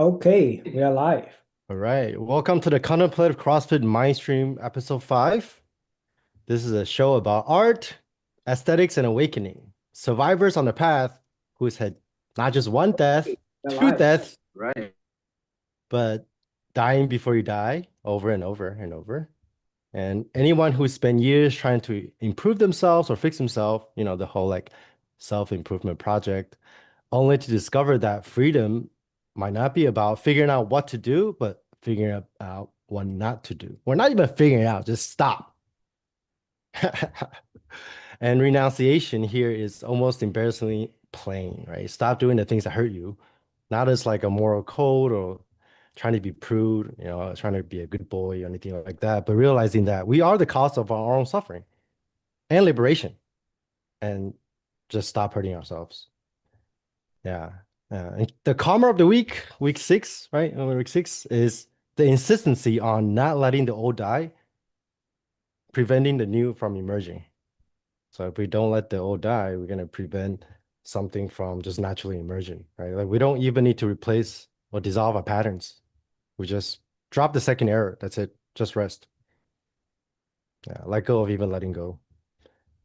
Okay, we are live. All right. Welcome to the Contemplative CrossFit Mindstream episode 5. This is a show about art, aesthetics, and awakening. Survivors on the path who's had not just one death, We're two live. deaths, right? But dying before you die over and over and over. And anyone who spent years trying to improve themselves or fix themselves, the whole like self-improvement project, only to discover that freedom might not be about figuring out what to do, but figuring out what not to do. We're not even figuring it out, just stop. And renunciation here is almost embarrassingly plain, right? Stop doing the things that hurt you, not as like a moral code or trying to be prude, trying to be a good boy or anything like that, but realizing that we are the cause of our own suffering and liberation, and just stop hurting ourselves. Yeah. And the karma of the week 6, right? Week 6 is the insistency on not letting the old die, preventing the new from emerging. So if we don't let the old die, we're going to prevent something from just naturally emerging, right? Like we don't even need to replace or dissolve our patterns. We just drop the second error. That's it. Just rest. Yeah, let go of even letting go.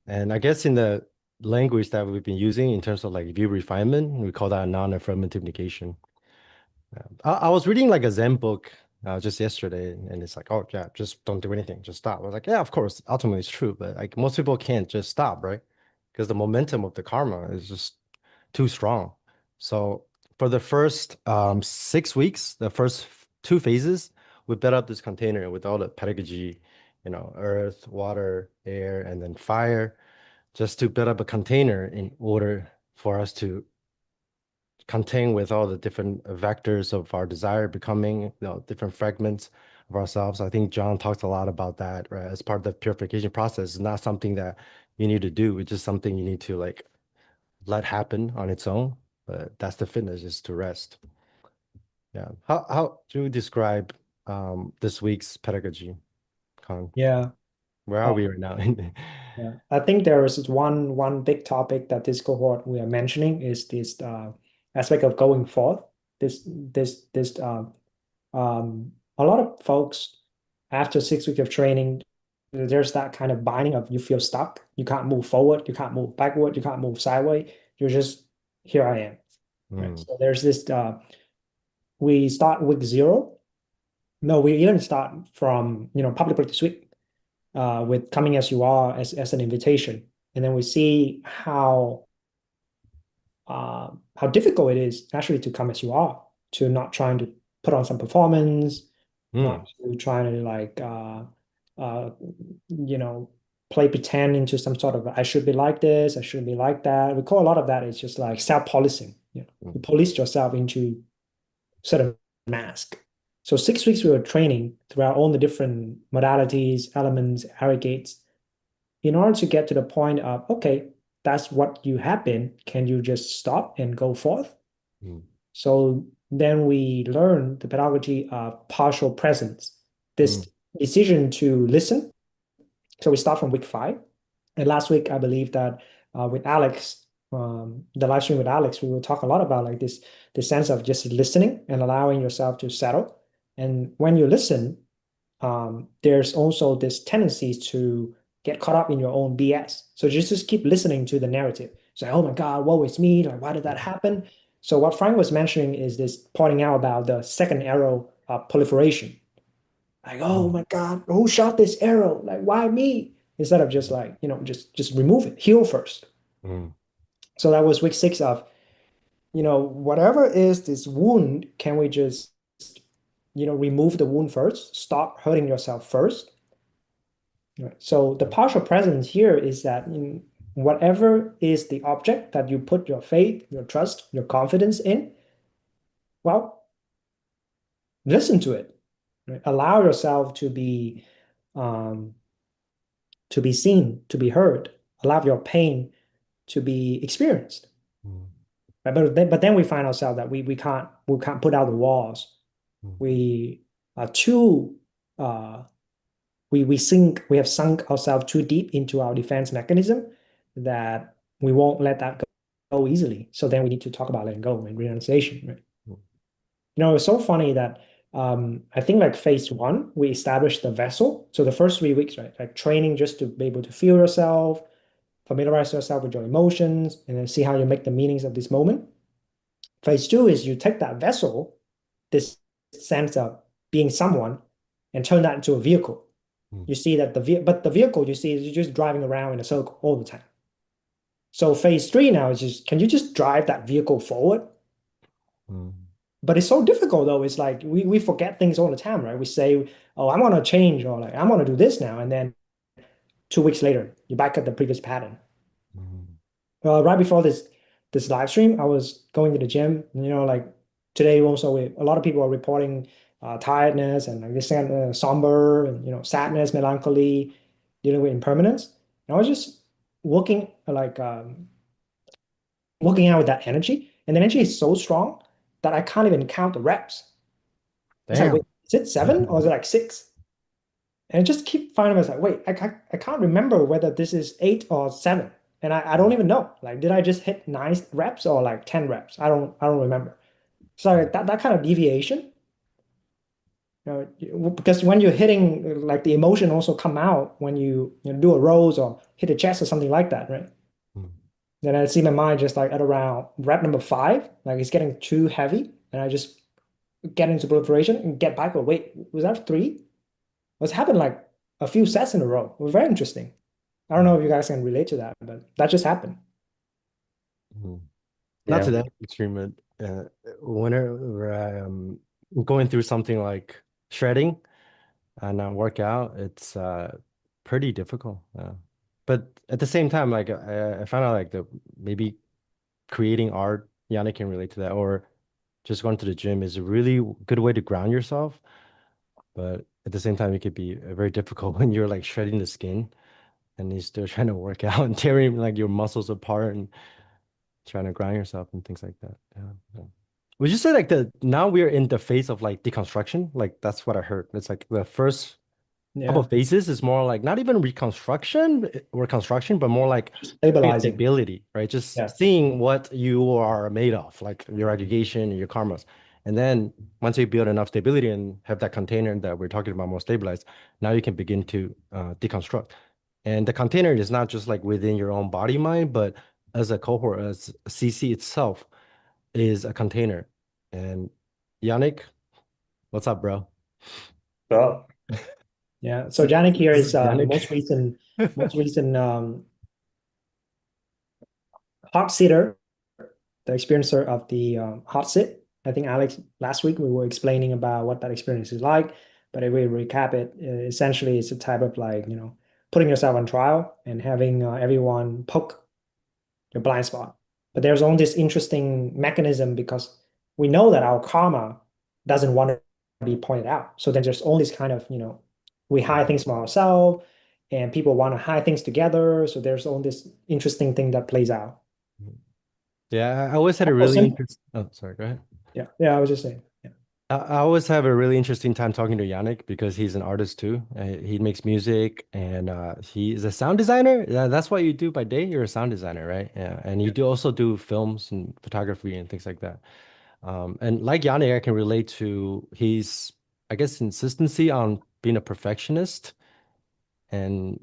And I guess in the language that we've been using in terms of like view refinement, we call that non-affirmative negation. I was reading like a Zen book just yesterday, and it's like, oh yeah, just don't do anything, just stop. I was like, yeah, of course, ultimately it's true, but like most people can't just stop, right? Because the momentum of the karma is just too strong. So for the first 6 weeks, the first two phases, we built up this container with all the pedagogy, earth, water, air, and then fire, just to build up a container in order for us to contain with all the different vectors of our desire becoming, different fragments of ourselves. I think John talks a lot about that, right? As part of the purification process. It's not something that you need to do. It's just something you need to like let happen on its own. But that's the fitness, is to rest. Yeah. How do you describe this week's pedagogy, Con? Yeah. Where are Oh, we right now? yeah. I think there is one big topic that this cohort we are mentioning is this aspect of going forth. This a lot of folks after 6 weeks of training, there's that kind of binding of you feel stuck. You can't move forward, you can't move backward, you can't move sideways. You're just here I am. Right. Mm, So there's this we start week 0. No, we even start from public practice week with coming as you are as an invitation, and then we see how difficult it is actually to come as you are, to not trying to put on some performance, not mm, to trying to like uh, you know play pretend into some sort of I should be like this, I shouldn't be like that. We call a lot of that is just like self-policing. You mm, police yourself into certain mask. So 6 weeks we were training throughout all the different modalities, elements, aggregates, in order to get to the point of, okay, that's what you have been. Can you just stop and go forth? mm, So then we learn the pedagogy of partial presence, mm, this decision to listen. So we start from week 5. And last week, I believe that with Alex, the live stream with Alex, we will talk a lot about like this sense of just listening and allowing yourself to settle. And when you listen, there's also this tendency to get caught up in your own BS. So just keep listening to the narrative. So, oh my God, what was me? Like, why did that happen? So what Frank was mentioning is this pointing out about the second arrow proliferation. Like, oh mm, my God, who shot this arrow? Like, why me? Instead of just like, just remove it, heal first. mm, So that was week 6 of, whatever is this wound, can we just, remove the wound first, stop hurting yourself first. Right. So the partial presence here is that in whatever is the object that you put your faith, your trust, your confidence in, well, listen to it. Right? Allow yourself um, to be seen, to be heard. Allow your pain to be experienced. mm, Right? But then we find ourselves that we can't put out the walls. mm. We are too uh, we have sunk ourselves too deep into our defense mechanism that we won't let that go easily. So then we need to talk about letting go and renunciation, right? It's so funny that I think like phase one, we established the vessel. So the first 3 weeks, right? Like training just to be able to feel yourself, familiarize yourself with your emotions, and then see how you make the meanings of this moment. Phase two is you take that vessel, this sense of being someone, and turn that into a vehicle. Mm, You see that but the vehicle you see is you're just driving around in a circle all the time. So phase three now is just, can you just drive that vehicle forward? mm, But it's so difficult though. It's like we forget things all the time, right? We say, oh, I want to change, or like I want to do this now. And then 2 weeks later, you're back at the previous pattern. mm, Right before this live stream, I was going to the gym. Like today also, a lot of people are reporting tiredness and like this kind of somber and sadness, melancholy, dealing with impermanence. And I was just working like working out with that energy, and the energy is so strong that I can't even count the reps. It's like, wait, damn. is it seven or is it like six? And I just keep finding myself, wait, I can't remember whether this is eight or seven. And I don't even know. Like, did I just hit 9 reps or like 10 reps? I don't remember. So like, that kind of deviation, because when you're hitting, like the emotion also come out when you do a rows or hit a chest or something like that, right? Mm, Then I see my mind just like at around rep number five, like it's getting too heavy, and I just get into proliferation and get back. But wait, was that three? What's happened like a few sets in a row? It was very interesting. I don't know mm, if you guys can relate to that, but that just happened. mm. Not to Yeah. that extreme, but whenever I'm going through something like shredding and workout, it's pretty difficult. But at the same time, like I found out like the maybe creating art, Yannick can relate to that, or just going to the gym is a really good way to ground yourself. But at the same time, it could be very difficult when you're like shredding the skin and you're still trying to work out and tearing like your muscles apart and trying to ground yourself and things like that. Yeah, yeah. Would you say like the now we're in the phase of like deconstruction? Like that's what I heard. It's like the first couple Yeah, of phases is more like not even reconstruction or construction, but more like just stabilizing. stability, right? Just Yeah. seeing what you are made of, like your education and your karmas. And then once you build enough stability and have that container that we're talking about more stabilized, now you can begin to deconstruct. And the container is not just like within your own body mind, but as a cohort, as CC itself is a container. And Yannick, what's up, bro? Well, Yeah. So This Janik here this is is the Yannick. most recent hot sitter, the experiencer of the hot sit. I think Alex last week we were explaining about what that experience is like, but if we recap it, essentially it's a type of like putting yourself on trial and having everyone poke your blind spot. But there's only this interesting mechanism because we know that our karma doesn't want to be pointed out. So then there's all this kind of, we hide things from ourselves and people want to hide things together. So there's all this interesting thing that plays out. Yeah, I always had a Oh, really simple. interesting. Oh, sorry, go ahead. Yeah. Yeah. I was just saying. Yeah. I always have a really interesting time talking to Yannick because he's an artist too. He makes music and he is a sound designer. Yeah, that's what you do by day. You're a sound designer, right? Yeah, and you Yeah. do also do films and photography and things like that. And like Yannick, I can relate to his, I guess, insistency on being a perfectionist and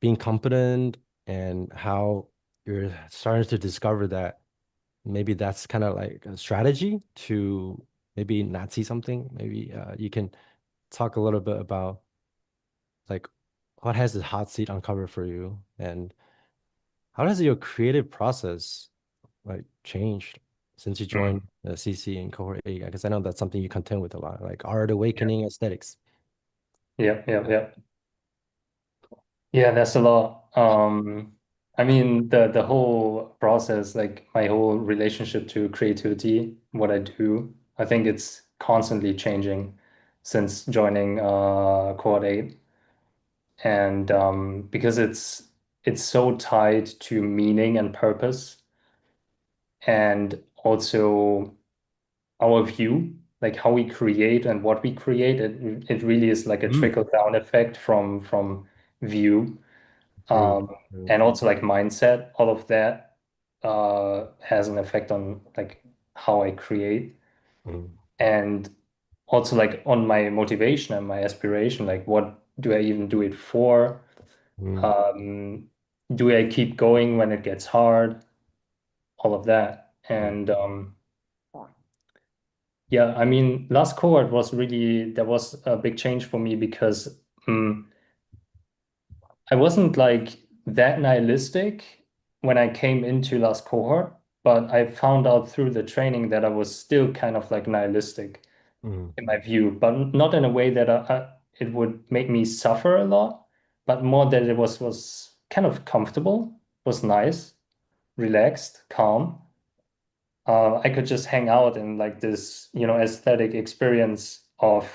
being competent and how you're starting to discover that maybe that's kind of like a strategy to maybe not see something. Maybe you can talk a little bit about like what has the hot seat uncovered for you and how has your creative process like changed since you mm, joined the CC and cohort 8? Because I know that's something you contend with a lot, like art yeah, awakening aesthetics. yeah, yeah, yeah. Yeah, that's a lot. I mean, the whole process, like my whole relationship to creativity, what I do, I think it's constantly changing since joining Cohort 8. And because it's so tied to meaning and purpose and also our view, like how we create and what we create, it really is like a Mm, trickle down effect from view. true, Um, true. and also like mindset, all of that has an effect on like how I create. Mm. and also like on my motivation and my aspiration, like what do I even do it for? Mm, Um, do I keep going when it gets hard? All of that. mm, And yeah, I mean, last cohort was really, that was a big change for me because I wasn't like that nihilistic when I came into last cohort, but I found out through the training that I was still kind of like nihilistic mm, in my view, but not in a way that it would make me suffer a lot, but more that it was kind of comfortable, was nice, relaxed, calm. I could just hang out in like this, aesthetic experience of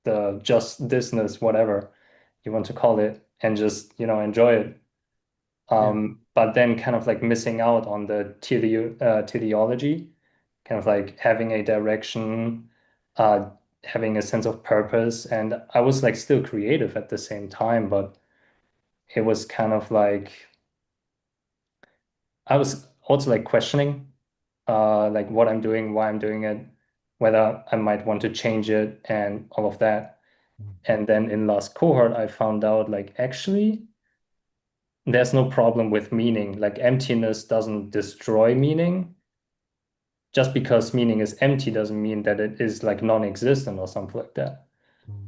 the just thisness, whatever you want to call it, and just, enjoy it. yeah. But then kind of like missing out on the teleology, kind of like having a direction, uh, having a sense of purpose. And I was like still creative at the same time, but it was kind of like I was also like questioning like what I'm doing, why I'm doing it, whether I might want to change it and all of that. Mm, And then in last cohort, I found out like actually there's no problem with meaning. Like emptiness doesn't destroy meaning. Just because meaning is empty doesn't mean that it is like non-existent or something like that. mm,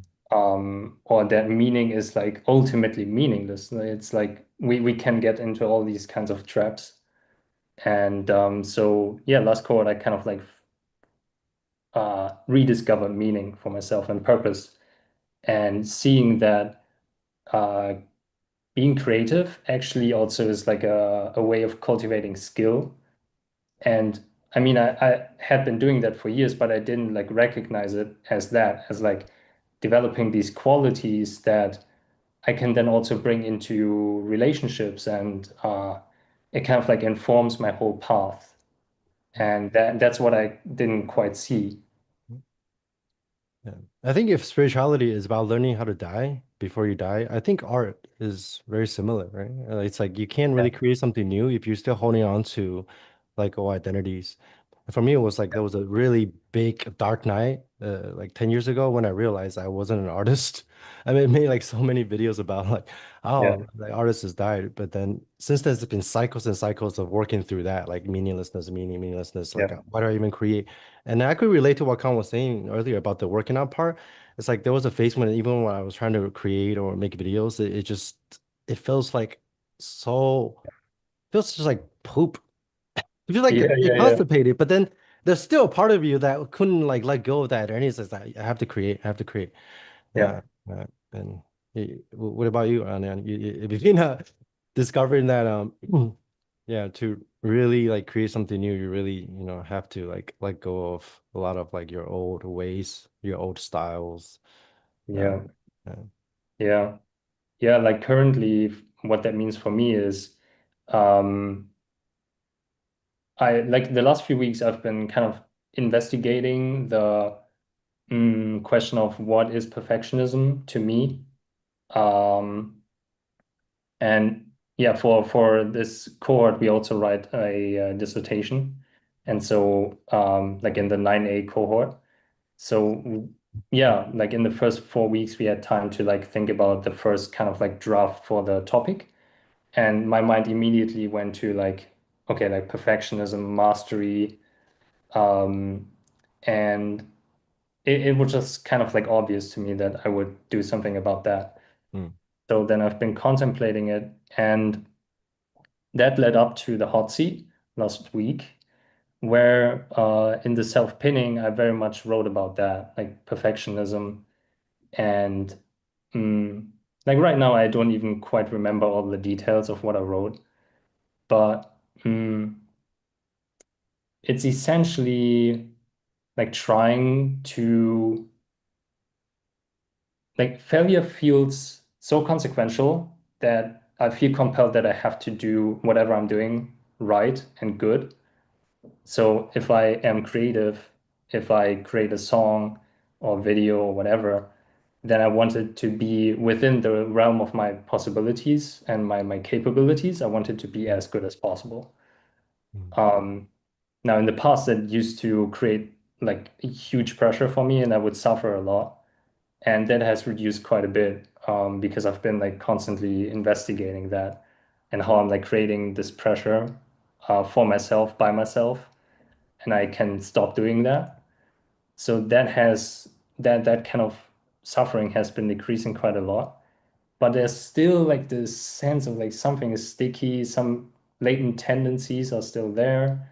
Or that meaning is like ultimately meaningless. It's like we can get into all these kinds of traps. And so yeah, last cohort I kind of like rediscovered meaning for myself and purpose, and seeing that uh, being creative actually also is like a way of cultivating skill. And I mean, I had been doing that for years, but I didn't like recognize it as that, as like developing these qualities that I can then also bring into relationships, and it kind of like informs my whole path. And that's what I didn't quite see. mm. Yeah. I think if spirituality is about learning how to die before you die, I think art is very similar, right? It's like you can't Yeah, really create something new if you're still holding on to like old identities. For me, it was like there was a really big dark night, like 10 years ago when I realized I wasn't an artist. I mean, made like so many videos about like, yeah, oh, the artist has died. But then since there's been cycles and cycles of working through that, like meaninglessness, meaninglessness, like yeah, why do I even create? And I could relate to what Khan was saying earlier about the working out part. It's like there was a phase when even when I was trying to create or make videos, it just it feels like so feels just like poop. It feels like yeah, you're yeah, yeah, constipated, but then there's still a part of you that couldn't like let go of that. And it's just like I have to create, I have to create. yeah, Yeah. And what about you, Anand? Have you been discovering that yeah, to really like create something new, you really, have to like let go of a lot of like your old ways, your old styles. Uh, yeah, uh, yeah. Yeah, like currently, what that means for me is, um, I like the last few weeks I've been kind of investigating the question of what is perfectionism to me. Um, and yeah, for this cohort, we also write a dissertation, and so like in the 9A cohort. So yeah, like in the first 4 weeks, we had time to like think about the first kind of like draft for the topic. And my mind immediately went to like, okay, like perfectionism, mastery, um, and it was just kind of like obvious to me that I would do something about that. mm, So then I've been contemplating it, and that led up to the hot seat last week, where in the self-pinning, I very much wrote about that, like perfectionism. And mm, like right now, I don't even quite remember all the details of what I wrote, but it's essentially like trying to like failure feels so consequential that I feel compelled that I have to do whatever I'm doing right and good. So if I am creative, if I create a song or video or whatever, then I want it to be within the realm of my possibilities and my capabilities. I want it to be mm, as good as possible. mm, Um, Now, in the past, that used to create like a huge pressure for me, and I would suffer a lot. And that has reduced quite a bit because I've been like constantly investigating that and how I'm like creating this pressure for myself by myself, and I can stop doing that. So that kind of suffering has been decreasing quite a lot. But there's still like this sense of like something is sticky, some latent tendencies are still there,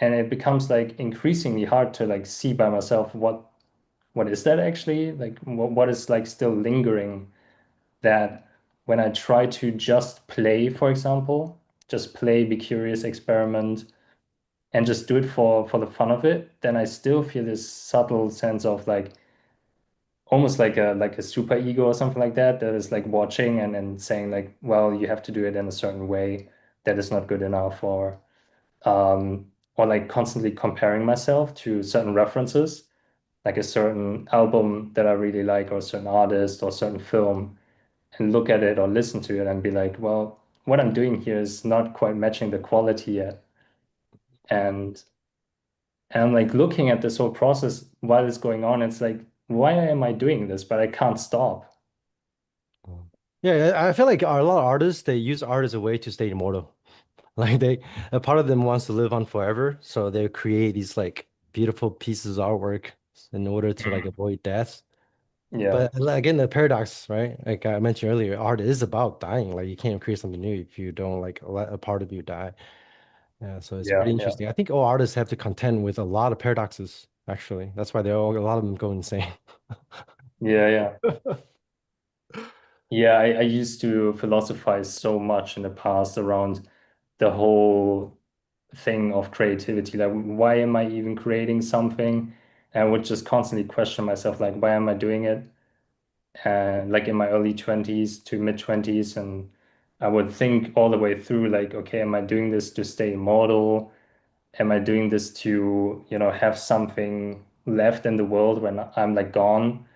and it becomes like increasingly hard to like see by myself what is that actually? Like what is like still lingering that when I try to just play, for example, just play, be curious, experiment, and just do it for the fun of it, then I still feel this subtle sense of like almost like a super ego or something like that that is like watching and saying like, well, you have to do it in a certain way that is not good enough, or like constantly comparing myself to certain references, like a certain album that I really like, or a certain artist, or a certain film, and look at it or listen to it and be like, well, what I'm doing here is not quite matching the quality yet. And I'm like looking at this whole process while it's going on. It's like, why am I doing this? But I can't stop. Yeah, I feel like a lot of artists they use art as a way to stay immortal. Like a part of them wants to live on forever, so they create these like beautiful pieces of artwork in order to like Mhm. avoid death. Yeah, But again, the paradox, right? Like I mentioned earlier, art is about dying. Like you can't create something new if you don't like let a part of you die. Yeah, so it's yeah, pretty yeah, interesting. I think all artists have to contend with a lot of paradoxes, actually. That's why a lot of them go insane. yeah, yeah. Yeah, I used to philosophize so much in the past around the whole thing of creativity. Like, why am I even creating something? And I would just constantly question myself, like, why am I doing it? And like in my early 20s to mid 20s, and I would think all the way through, like, okay, am I doing this to stay immortal? Am I doing this to, have something left in the world when I'm like gone?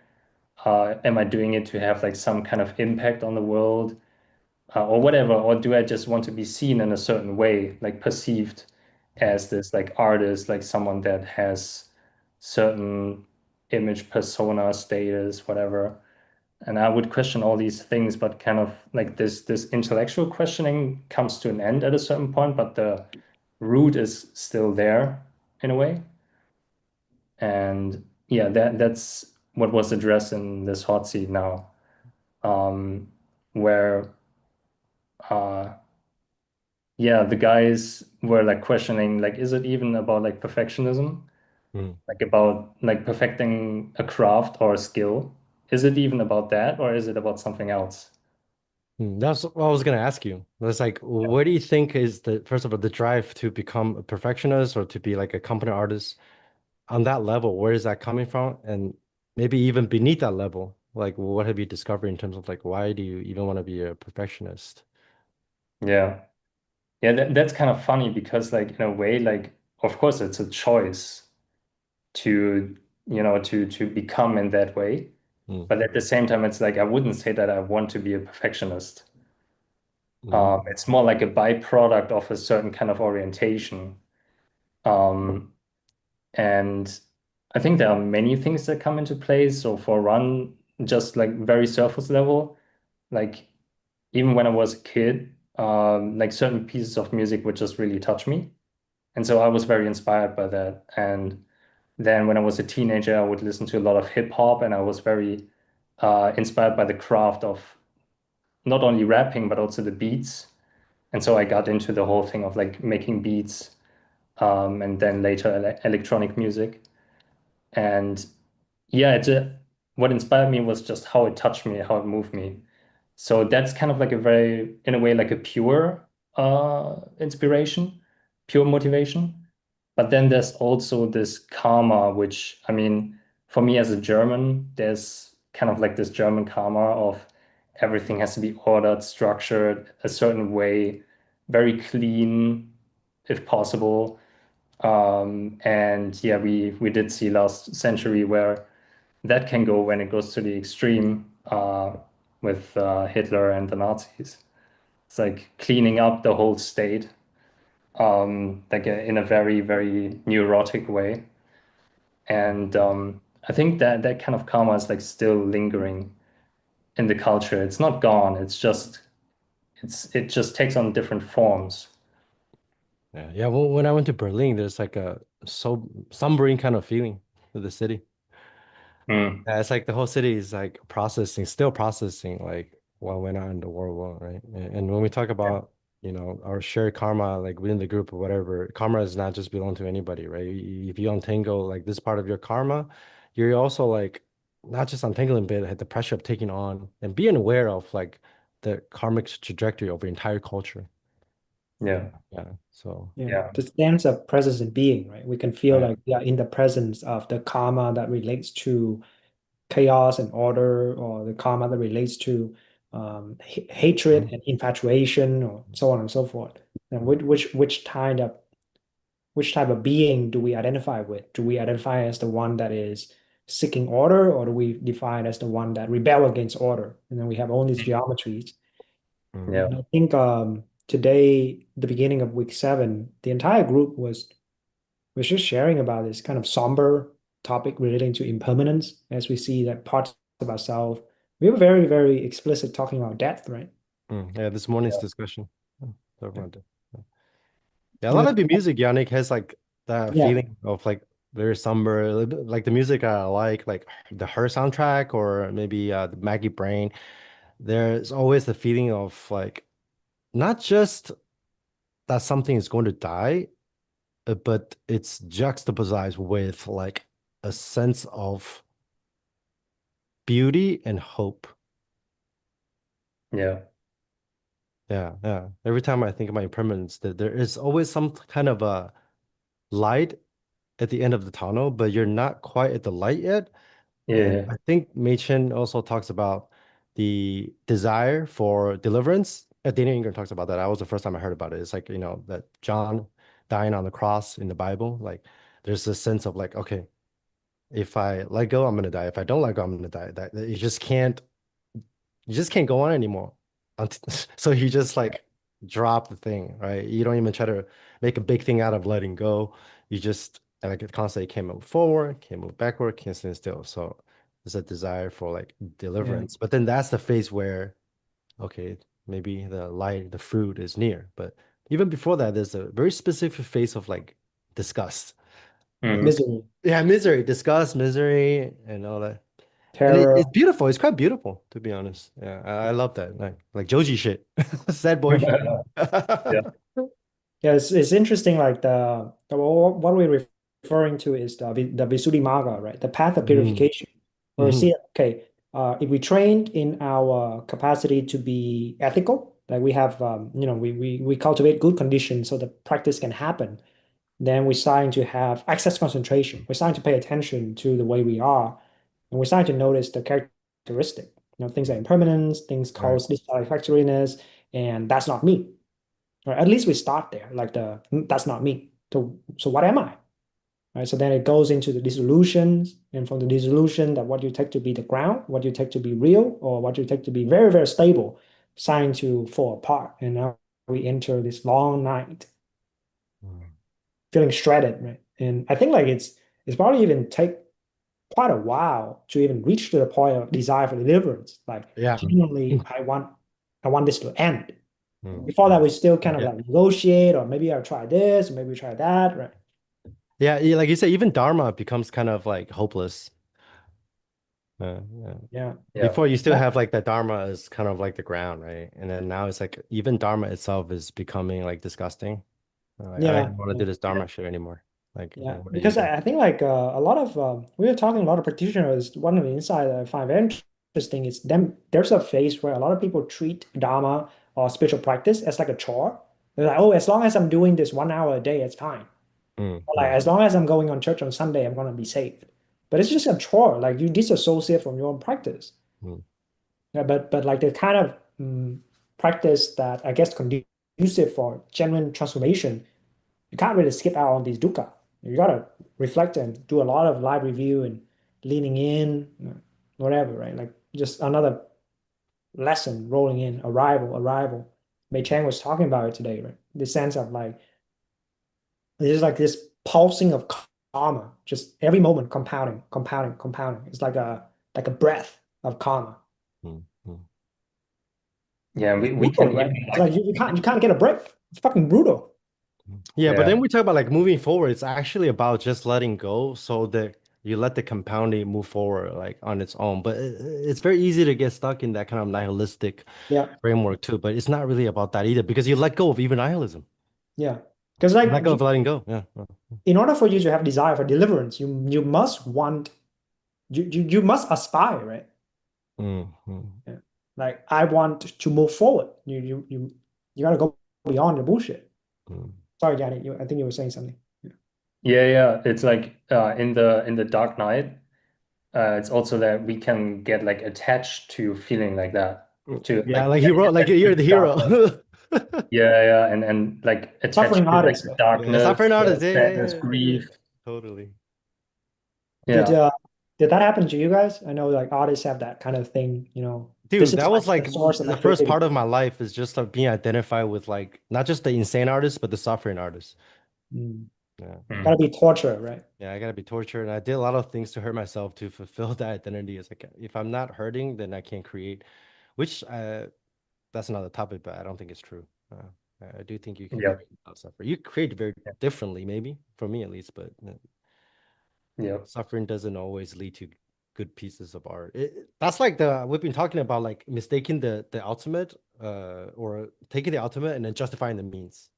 Am I doing it to have like some kind of impact on the world, or whatever? Or do I just want to be seen in a certain way, like perceived as this like artist, like someone that has certain image, persona, status, whatever? And I would question all these things, but kind of like this intellectual questioning comes to an end at a certain point, but the root is still there in a way. And yeah, that's what was addressed in this hot seat now, where uh yeah, the guys were like questioning like, is it even about like perfectionism? Mm. Like about like perfecting a craft or a skill? Is it even about that, or is it about something else? That's what I was gonna ask you. It's like, where do you think is the first of all the drive to become a perfectionist or to be like a competent artist on that level? Where is that coming from? And maybe even beneath that level, like what have you discovered in terms of like why do you even want to be a perfectionist? Yeah. Yeah, that's kind of funny because like in a way, like of course it's a choice to, to become in that way. Mm. But at the same time, it's like I wouldn't say that I want to be a perfectionist. Mm. It's more like a byproduct of a certain kind of orientation. Um, and I think there are many things that come into play. So for one, just like very surface level, like even when I was a kid, like certain pieces of music would just really touch me. And so I was very inspired by that. And then when I was a teenager, I would listen to a lot of hip hop, and I was very inspired by the craft of not only rapping, but also the beats. And so I got into the whole thing of like making beats, and then later electronic music. And yeah, what inspired me was just how it touched me, how it moved me. So that's kind of like a very, in a way, like a pure inspiration, pure motivation. But then there's also this karma, which, I mean, for me as a German, there's kind of like this German karma of everything has to be ordered, structured a certain way, very clean, if possible. And yeah, we did see last century where that can go when it goes to the extreme, with Hitler and the Nazis. It's like cleaning up the whole state, like in a very, very neurotic way. And I think that that kind of karma is like still lingering in the culture. It's not gone. It just takes on different forms. Yeah, yeah. Well, when I went to Berlin, there's like a so sombering kind of feeling to the city. Mm. Yeah, it's like the whole city is like processing, still processing like what went on in the world, war, right? And when we talk about, our shared karma, like within the group or whatever, karma does not just belong to anybody, right? If you untangle like this part of your karma, you're also like not just untangling, but at the pressure of taking on and being aware of like the karmic trajectory of the entire culture. Yeah. Yeah. So, Yeah, Yeah. the sense of presence and being, right? We can feel right. like we are in the presence of the karma that relates to chaos and order, or the karma that relates to hatred Mhm. and infatuation, or so on and so forth. And which type of being do we identify with? Do we identify as the one that is seeking order, or do we define as the one that rebel against order? And then we have all these geometries. Mhm. Yeah. And I think today, the beginning of week 7, the entire group was just sharing about this kind of somber topic relating to impermanence, as we see that parts of ourselves. We were very, very explicit talking about death, right? Yeah, this morning's Yeah. discussion. Yeah, Yeah. everyone did. Yeah, a And lot of the music, Yannick, has like that yeah, feeling of like very somber, like the music I like the Her soundtrack or maybe the Maggie Brain. There's always the feeling of like not just that something is going to die, but it's juxtaposed with like a sense of beauty and hope. Yeah. Yeah, yeah. Every time I think of my impermanence, that there is always some kind of a light at the end of the tunnel, but you're not quite at the light yet. And Yeah. I think Mei Chen also talks about the desire for deliverance. Daniel Ingram talks about that. That was the first time I heard about it. It's like, that John dying on the cross in the Bible, like there's this sense of like, okay, if I let go, I'm gonna die. If I don't let go, I'm gonna die. That you just can't go on anymore. So you just like drop the thing, right? You don't even try to make a big thing out of letting go. You just like it constantly can't move forward, can't move backward, can't stand still. So there's a desire for like yeah, deliverance. But then that's the phase where, okay, maybe the light, the fruit is near. But even before that, there's a very specific phase of like disgust. Mm. misery, Yeah, misery, disgust, misery, and all that. And terror. it's beautiful. It's quite beautiful, to be honest. Yeah, I love that. Like Joji shit. Sad boy shit. Yeah. Yeah, it's interesting. Like what we're referring to is the Visuddhimagga, right? The path of Mhm. purification. Where we Mhm. see, okay, if we trained in our capacity to be ethical, like we have, we cultivate good conditions so the practice can happen. Then we're starting to have access concentration. We're starting to pay attention to the way we are, and we're starting to notice the characteristic. Things like impermanence, things Right. cause dissatisfactoriness, and that's not me. Or at least we start there, like that's not me. So what am I? Right. So then it goes into the dissolutions, and from the dissolution, that what you take to be the ground, what you take to be real, or what you take to be very, very stable, starting to fall apart. And now we enter this long night, Mm. feeling shredded, right? And I think like it's probably even take quite a while to even reach to the point of desire for deliverance. Like Yeah. genuinely, I want this to end. Mm. Before that, we still kind of Yeah. like negotiate, or maybe I'll try this, or maybe try that, right? Yeah. Like you said, even Dharma becomes kind of like hopeless. Yeah. Yeah. Yeah. Before you still Yeah. have like the Dharma is kind of like the ground, right? And then now it's like even Dharma itself is becoming like disgusting. I don't Yeah. even want to do Yeah. this Dharma shit anymore. Like, Yeah. what are you Because doing? I think like a lot of we were talking a lot of practitioners. One of the insights I find very interesting is them. There's a phase where a lot of people treat Dharma or spiritual practice as like a chore. They're like, oh, as long as I'm doing this 1 hour a day, it's fine. Mm, Or like mm, as long as I'm going on church on Sunday, I'm gonna be saved. But it's just a chore. Like you disassociate from your own practice. mm, Yeah, but like the kind of practice that I guess conducive for genuine transformation, you can't really skip out on these dukkha. You gotta reflect and do a lot of live review and leaning in, whatever, right? Like just another lesson rolling in, arrival. Mei Chang was talking about it today, right? The sense of like there's like this pulsing of karma, just every moment compounding, compounding, compounding. It's like a breath of karma. Mm, mm. Yeah, It's we brutal, can right? even It's like like you can't get a break. It's fucking brutal. Yeah, but yeah. then we talk about like moving forward. It's actually about just letting go so that you let the compounding move forward like on its own. But it's very easy to get stuck in that kind of nihilistic Yeah, framework too. But it's not really about that either because you let go of even nihilism. yeah. Because You like let go of letting go. Yeah. in order for you to have desire for deliverance, you must want you must aspire, right? Mm, mm, Yeah. Like I want to move forward. You gotta go beyond the bullshit. mm. Sorry, Danny. I think you were saying something. Yeah. Yeah, yeah. It's like in the Dark Knight, it's also that we can get like attached to feeling like that, to Yeah, like like he getting wrote like attached to you're the the darkness. hero. Yeah, yeah, and like attached Suffering to like artist, the right? Yeah, suffering darkness, the artist. Yeah, yeah, sadness, yeah, yeah. grief. Totally. Did Yeah. did that happen to you guys? I know like artists have that kind of thing, this Dude, is that was the like source of my the first creativity. part of my life is just like being identified with like not just the insane artist, but the suffering artist. Mm. Yeah. Gotta Mm. be torture, right? Yeah, I gotta be tortured. And I did a lot of things to hurt myself to fulfill that identity. It's like if I'm not hurting, then I can't create, which that's another topic, but I don't think it's true. I do think you can Yep. create without suffering. You create very differently, maybe, for me at least, but Yep. suffering doesn't always lead to good pieces of art. That's like the we've been talking about like mistaking the ultimate or taking the ultimate and then justifying the means.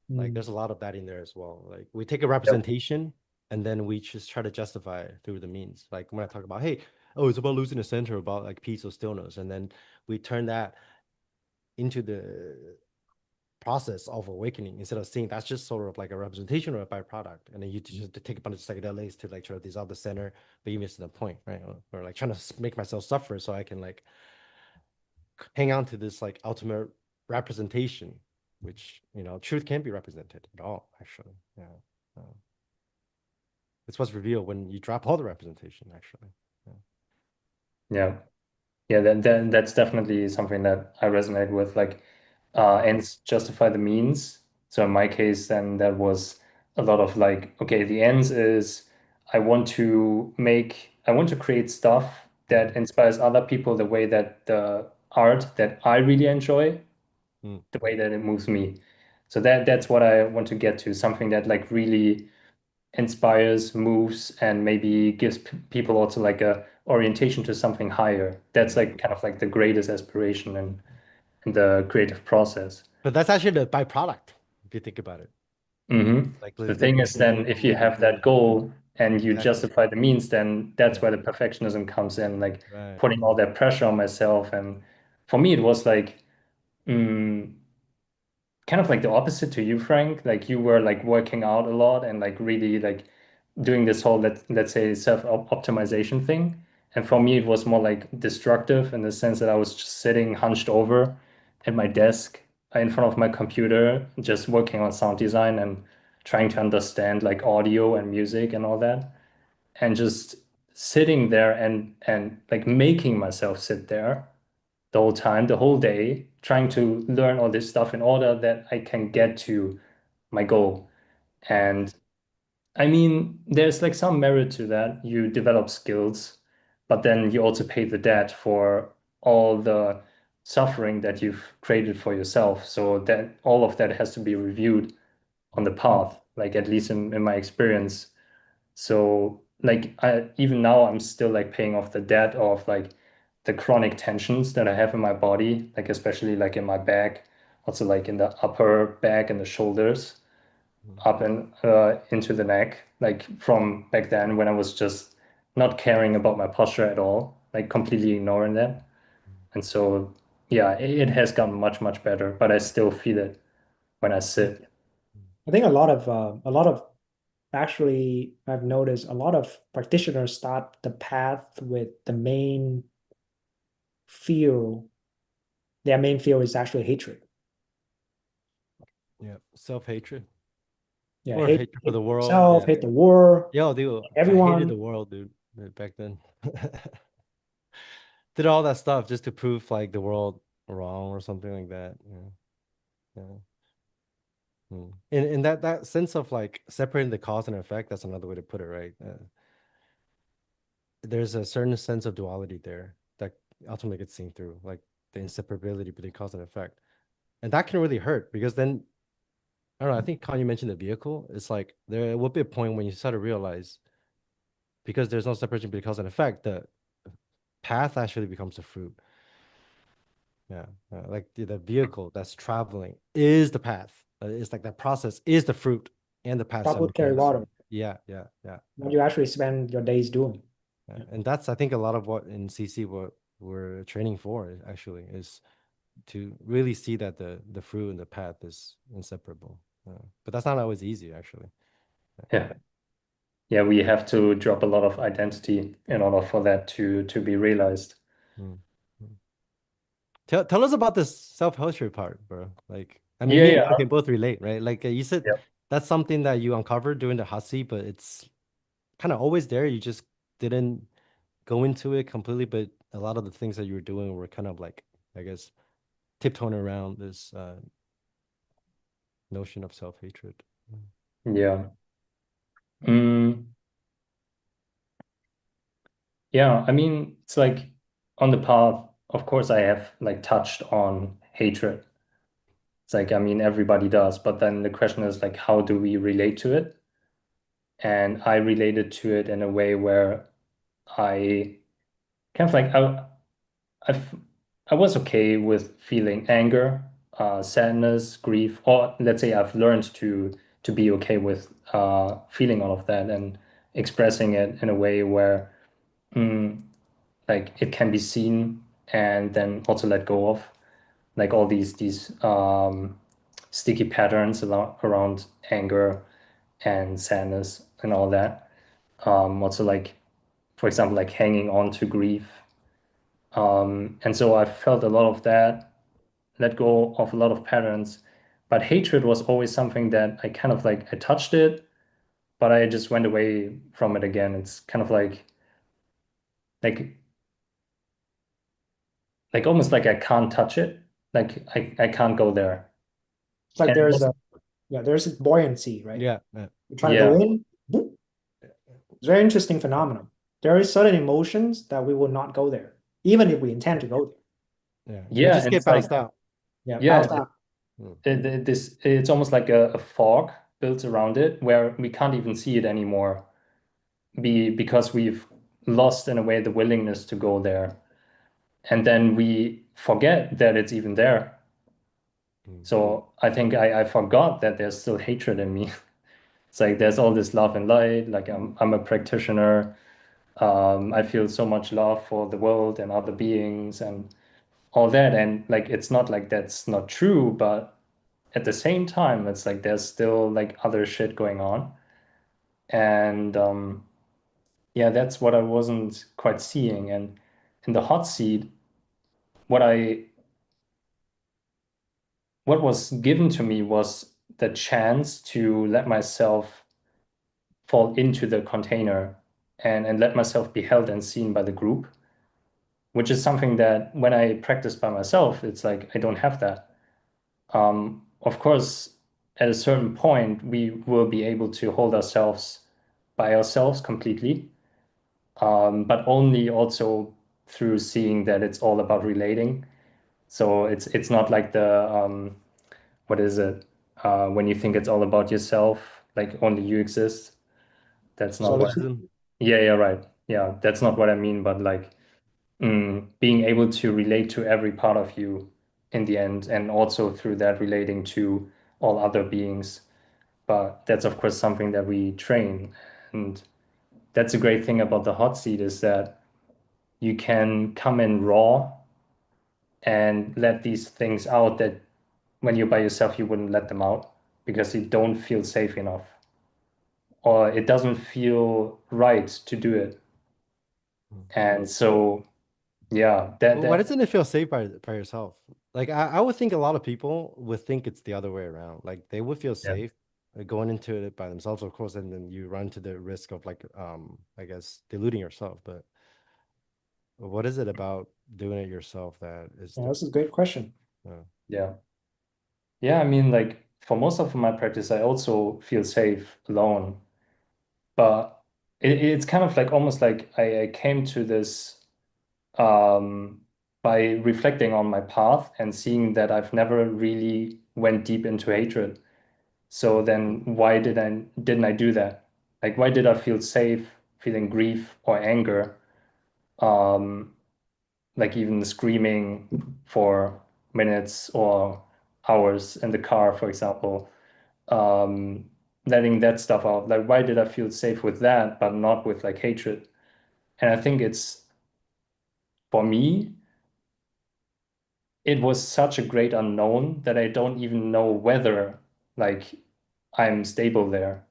Like Mm. there's a lot of that in there as well. Like we take a Yep. representation and then we just try to justify it through the means. Like when I talk about, hey, oh, it's about losing the center, about like peace or stillness, and then we turn that into the process of awakening instead of seeing that's just sort of like a representation or a byproduct. And then you just take a bunch of psychedelics to like try to dissolve the center, but you miss the point, right? Or like trying to make myself suffer so I can like hang on to this like ultimate representation, which truth can't be represented at all, actually. Yeah. Uh, it's what's revealed when you drop all the representation, actually. Yeah. Yeah. Yeah, that's definitely something that I resonate with. Like, ends justify the means. So in my case, then that was a lot of like, okay, the ends is I want to create stuff Mm, that inspires other people the way that the art that I really enjoy, mm, the way that it moves me. So that's what I want to get to, something that like really inspires, moves, and maybe gives people also like a orientation to something higher. That's mm. like kind of like the greatest aspiration in the creative process. But that's actually the byproduct, if you think about it. Like The let's thing make is then if you have that goal and you exactly. justify the means, then that's Yeah. where the perfectionism comes in, like Right. putting all that pressure on myself. And for me, it was like, mm, kind of like the opposite to you, Frank. Like you were like working out a lot and like really like doing this whole let's say self-optimization thing. And for me, it was more like destructive in the sense that I was just sitting hunched over at my desk in front of my computer, just working on sound design and trying to understand like audio and music and all that. And just sitting there and like making myself sit there the whole time, the whole day, trying to learn all this stuff in order that I can get to my goal. And I mean, there's like some merit to that. You develop skills, but then you also pay the debt for all the suffering that you've created for yourself. So that all of that has to be reviewed on the path, like at least in my experience. So like I even now I'm still like paying off the debt of like the chronic tensions that I have in my body, like especially like in my back, also like in the upper back and the shoulders, up and into the neck, like from back then when I was just not caring about my posture at all, like completely ignoring that. And so yeah, it has gotten much, much better, but I still feel it when I sit. I think a lot of actually I've noticed a lot of practitioners start the path with the main feel. Their main feel is actually hatred. Yeah. Self-hatred Yeah, or hate, hatred for hate the world. yourself, Yeah. hate the war, Yo, dude, I hated everyone. the world, dude, back then. Did all that stuff just to prove like the world wrong or something like that. Yeah. Yeah. In that sense of like separating the cause and effect, that's another way to put it, right? There's a certain sense of duality there that ultimately gets seen through, like the inseparability between cause and effect. And that can really hurt because then, I don't know, I think Kanye mentioned the vehicle. It's like there will be a point when you start to realize because there's no separation between cause and effect, the path actually becomes the fruit. Yeah. Like the vehicle that's traveling is the path. It's like that process is the fruit and the path Chocolate carry simultaneously. water. Yeah, yeah, yeah, What you actually spend your days doing. yeah. Yeah. And that's I think a lot of what in CC what we're training for actually is to really see that the fruit and the path is inseparable. But that's not always easy actually. Yeah. Yeah, we have to drop a lot of identity in order for that to be realized. Mm. Mm. Tell us about this self-hatred part, bro. Like, I mean, Yeah, me and yeah, you can both relate, right? Like you said, yeah. that's something that you uncovered during the hot seat, but it's kind of always there. You just didn't go into it completely, but a lot of the things that you were doing were kind of like, I guess, tiptoeing around this notion of self-hatred. Yeah. Mm, yeah, I mean, it's like on the path, of course, I have like touched on hatred. It's like, I mean, everybody does, but then the question is like, how do we relate to it? And I related to it in a way where I kind of like I've I was okay with feeling anger, sadness, grief, or let's say I've learned to be okay with feeling all of that and expressing it in a way where mm, like it can be seen and then also let go of like all these sticky patterns around anger and sadness and all that. Also like for example like hanging on to grief. And so I felt a lot of that, let go of a lot of patterns. But hatred was always something that I kind of like I touched it, but I just went away from it again. It's kind of like like almost like I can't touch it. Like I can't go there. It's like And there's a yeah, there's a buoyancy, right? Yeah, yeah, You try to go yeah, in, boop. It's a very interesting phenomenon. There is certain emotions that we will not go there, even if we intend to go there. yeah. They yeah, just and get it's like bounced out. Yeah, yeah, bounce out. Mm. this it's almost like a fog built around it where we can't even see it anymore. Because we've lost in a way the willingness to go there. And then we forget that it's even there. Mm. So I think I forgot that there's still hatred in me. It's like there's all this love and light. Like I'm a practitioner. I feel so much love for the world and other beings and all that. And like it's not like that's not true, but at the same time, it's like there's still like other shit going on. And yeah, that's what I wasn't quite seeing. And in the hot seat, what I what was given to me was the chance to let myself fall into the container and let myself be held and seen by the group, which is something that when I practice by myself, it's like I don't have that. Of course, at a certain point, we will be able to hold ourselves by ourselves completely, but only also through seeing that it's all about relating. So it's not like the what is it? When you think it's all about yourself, like only you exist. That's not what. Solitude. Solipsism. Yeah, yeah, right. Yeah, that's not what I mean. But like being able to relate to every part of you in the end, and also through that relating to all other beings. But that's of course something that we train, and that's a great thing about the hot seat is that you can come in raw and let these things out that when you're by yourself, you wouldn't let them out because you don't feel safe enough or it doesn't feel right to do it. Mm. And so, yeah, that Well, why that doesn't it feel safe by yourself? Like I would think a lot of people would think it's the other way around. Like they would feel yeah. safe going into it by themselves, of course, and then you run to the risk of like I guess deluding yourself. But what is it about doing it yourself that is Yeah, the this is a great question. uh, Yeah. Yeah, I mean, like for most of my practice, I also feel safe alone. But it's kind of like almost like I came to this um, by reflecting on my path and seeing that I've never really went deep into hatred. So then why didn't I do that? Like why did I feel safe feeling grief or anger? Um, like even screaming for minutes or hours in the car, for example, um, letting that stuff out. Like, why did I feel safe with that, but not with like hatred? And I think it's for me, it was such a great unknown that I don't even know whether like I'm stable there.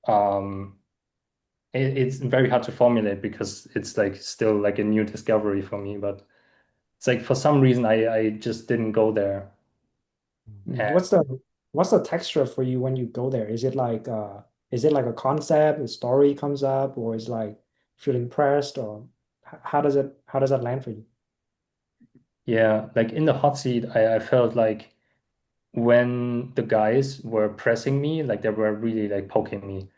Um, it's very hard to formulate because it's like still like a new discovery for me, but it's like for some reason I just didn't go there. Mm. And What's the texture for you when you go there? Is it like a concept, a story comes up, or is like feeling pressed, or how does that land for you? yeah, like in the hot seat, I felt like when the guys were pressing me, like they were really like poking me.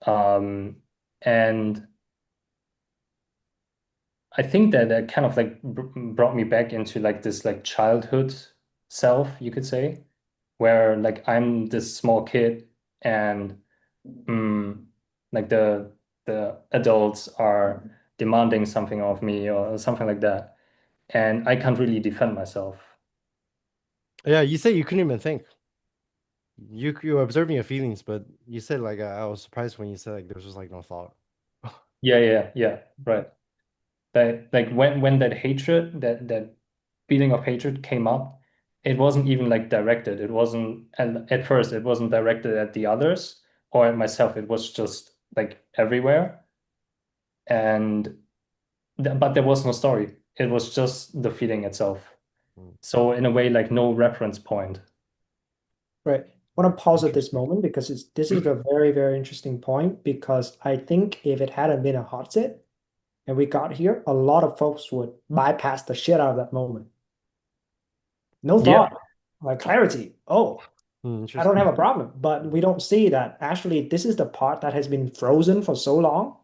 Um, and I think that that kind of like brought me back into like this like childhood self, you could say, where like I'm this small kid and mm, like the adults are demanding something of me or something like that, and I can't really defend myself. Yeah, you say you couldn't even think. You were observing your feelings, but you said like I was surprised when you said like there was just like no thought. Yeah, right. That like when that hatred, that feeling of hatred came up, it wasn't even like directed. It wasn't, and at first it wasn't directed at the others or at myself. It was just like everywhere. And but there was no story. It was just the feeling itself. Mm. So in a way, like no reference point. Right. I want to pause at this Interesting. moment because this is a very, very interesting point because I think if it hadn't been a hot sit and we got here, a lot of folks would bypass the shit out of that moment. No Yeah. thought, like clarity. Oh, I don't have Interesting. a problem. But we don't see that actually this is the part that has been frozen for so long.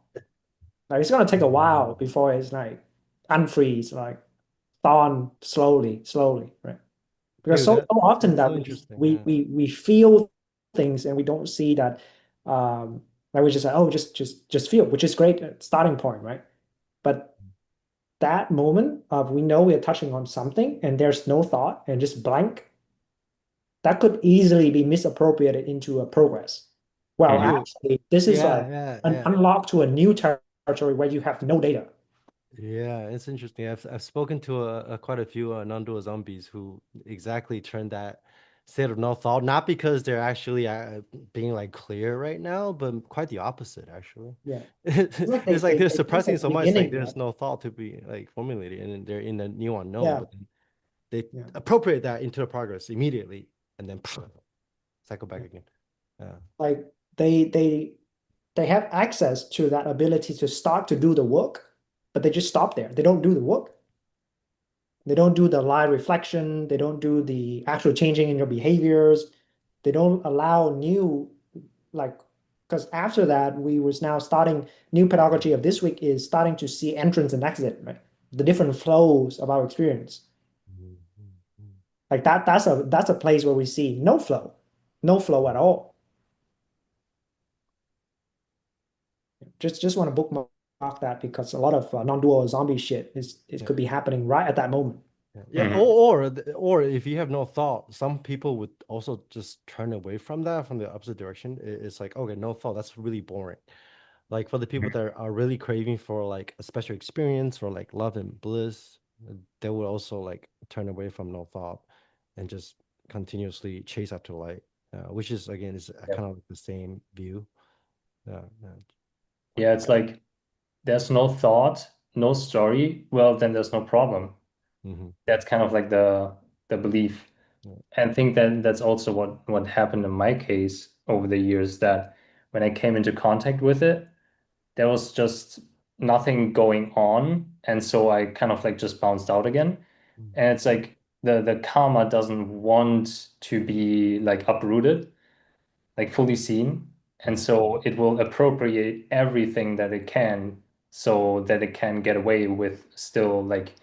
Like it's gonna take a while Mm. before it's like unfreeze, like thaw slowly, slowly, right? Because Dude, so often that's that so interesting. Yeah. we feel things and we don't see that like we just say, oh, just feel, which is great starting point, right? But that moment of we know we're touching on something and there's no thought and just blank, that could easily be misappropriated into a progress. Well, Mhm. Dude, actually, this is like yeah, yeah, an yeah. unlock to a new territory where you have no data. Yeah, it's interesting. I've spoken to quite a few non-dual zombies who exactly turned that state of no thought, not because they're actually being like clear right now, but quite the opposite actually. Yeah. It's like It's like they're they think suppressing at the so much, like beginning, right? there's no thought to be like formulated, and they're in the new unknown, Yeah, but then they yeah, appropriate that into the progress immediately, and then cycle back yeah. again. Yeah. Like they they they have access to that ability to start to do the work, but they just stop there. They don't do the work. They don't do the live reflection. They don't do the actual changing in your behaviors. They don't allow new, like, because after that, we was now starting new pedagogy of this week is starting to see entrance and exit, right? The different flows of our experience. Mhm, mhm, Like that's a place where we see no flow at all. Just want to bookmark that because a lot of non-dual zombie shit is it mhm. could be happening right at that moment. Yeah, yeah. Mhm. Or if you have no thought, some people would also just turn away from that from the opposite direction. It's like, okay, no thought, that's really boring. Like for the people that are really craving for like a special experience or like love and bliss, they would also like turn away from no thought and just continuously chase after light, which is again is Yeah. kind of the same view. Yeah. Yeah, it's like there's no thought, no story. Well, then there's no problem. Hmm. That's kind of like the belief. Yeah. And I think that that's also what happened in my case over the years that when I came into contact with it, there was just nothing going on. And so I kind of like just bounced out again. Mm. And it's like the karma doesn't want to be like uprooted, like fully seen. And Mhm. so it will appropriate everything that it can so that it can get away with still like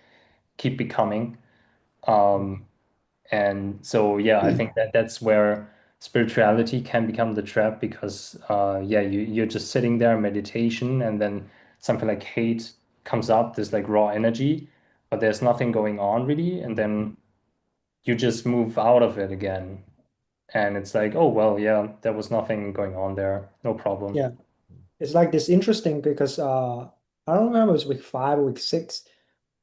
keep becoming. Um, and so, yeah, I think that that's where spirituality can become the trap because, yeah, you're just sitting there in meditation and then something like hate comes up, this like raw energy, but there's nothing going on really. And then you just move out of it again. And it's like, oh, well, yeah, there was nothing going on there. No problem. Yeah. It's like this interesting because I don't remember it was week 5 or week 6,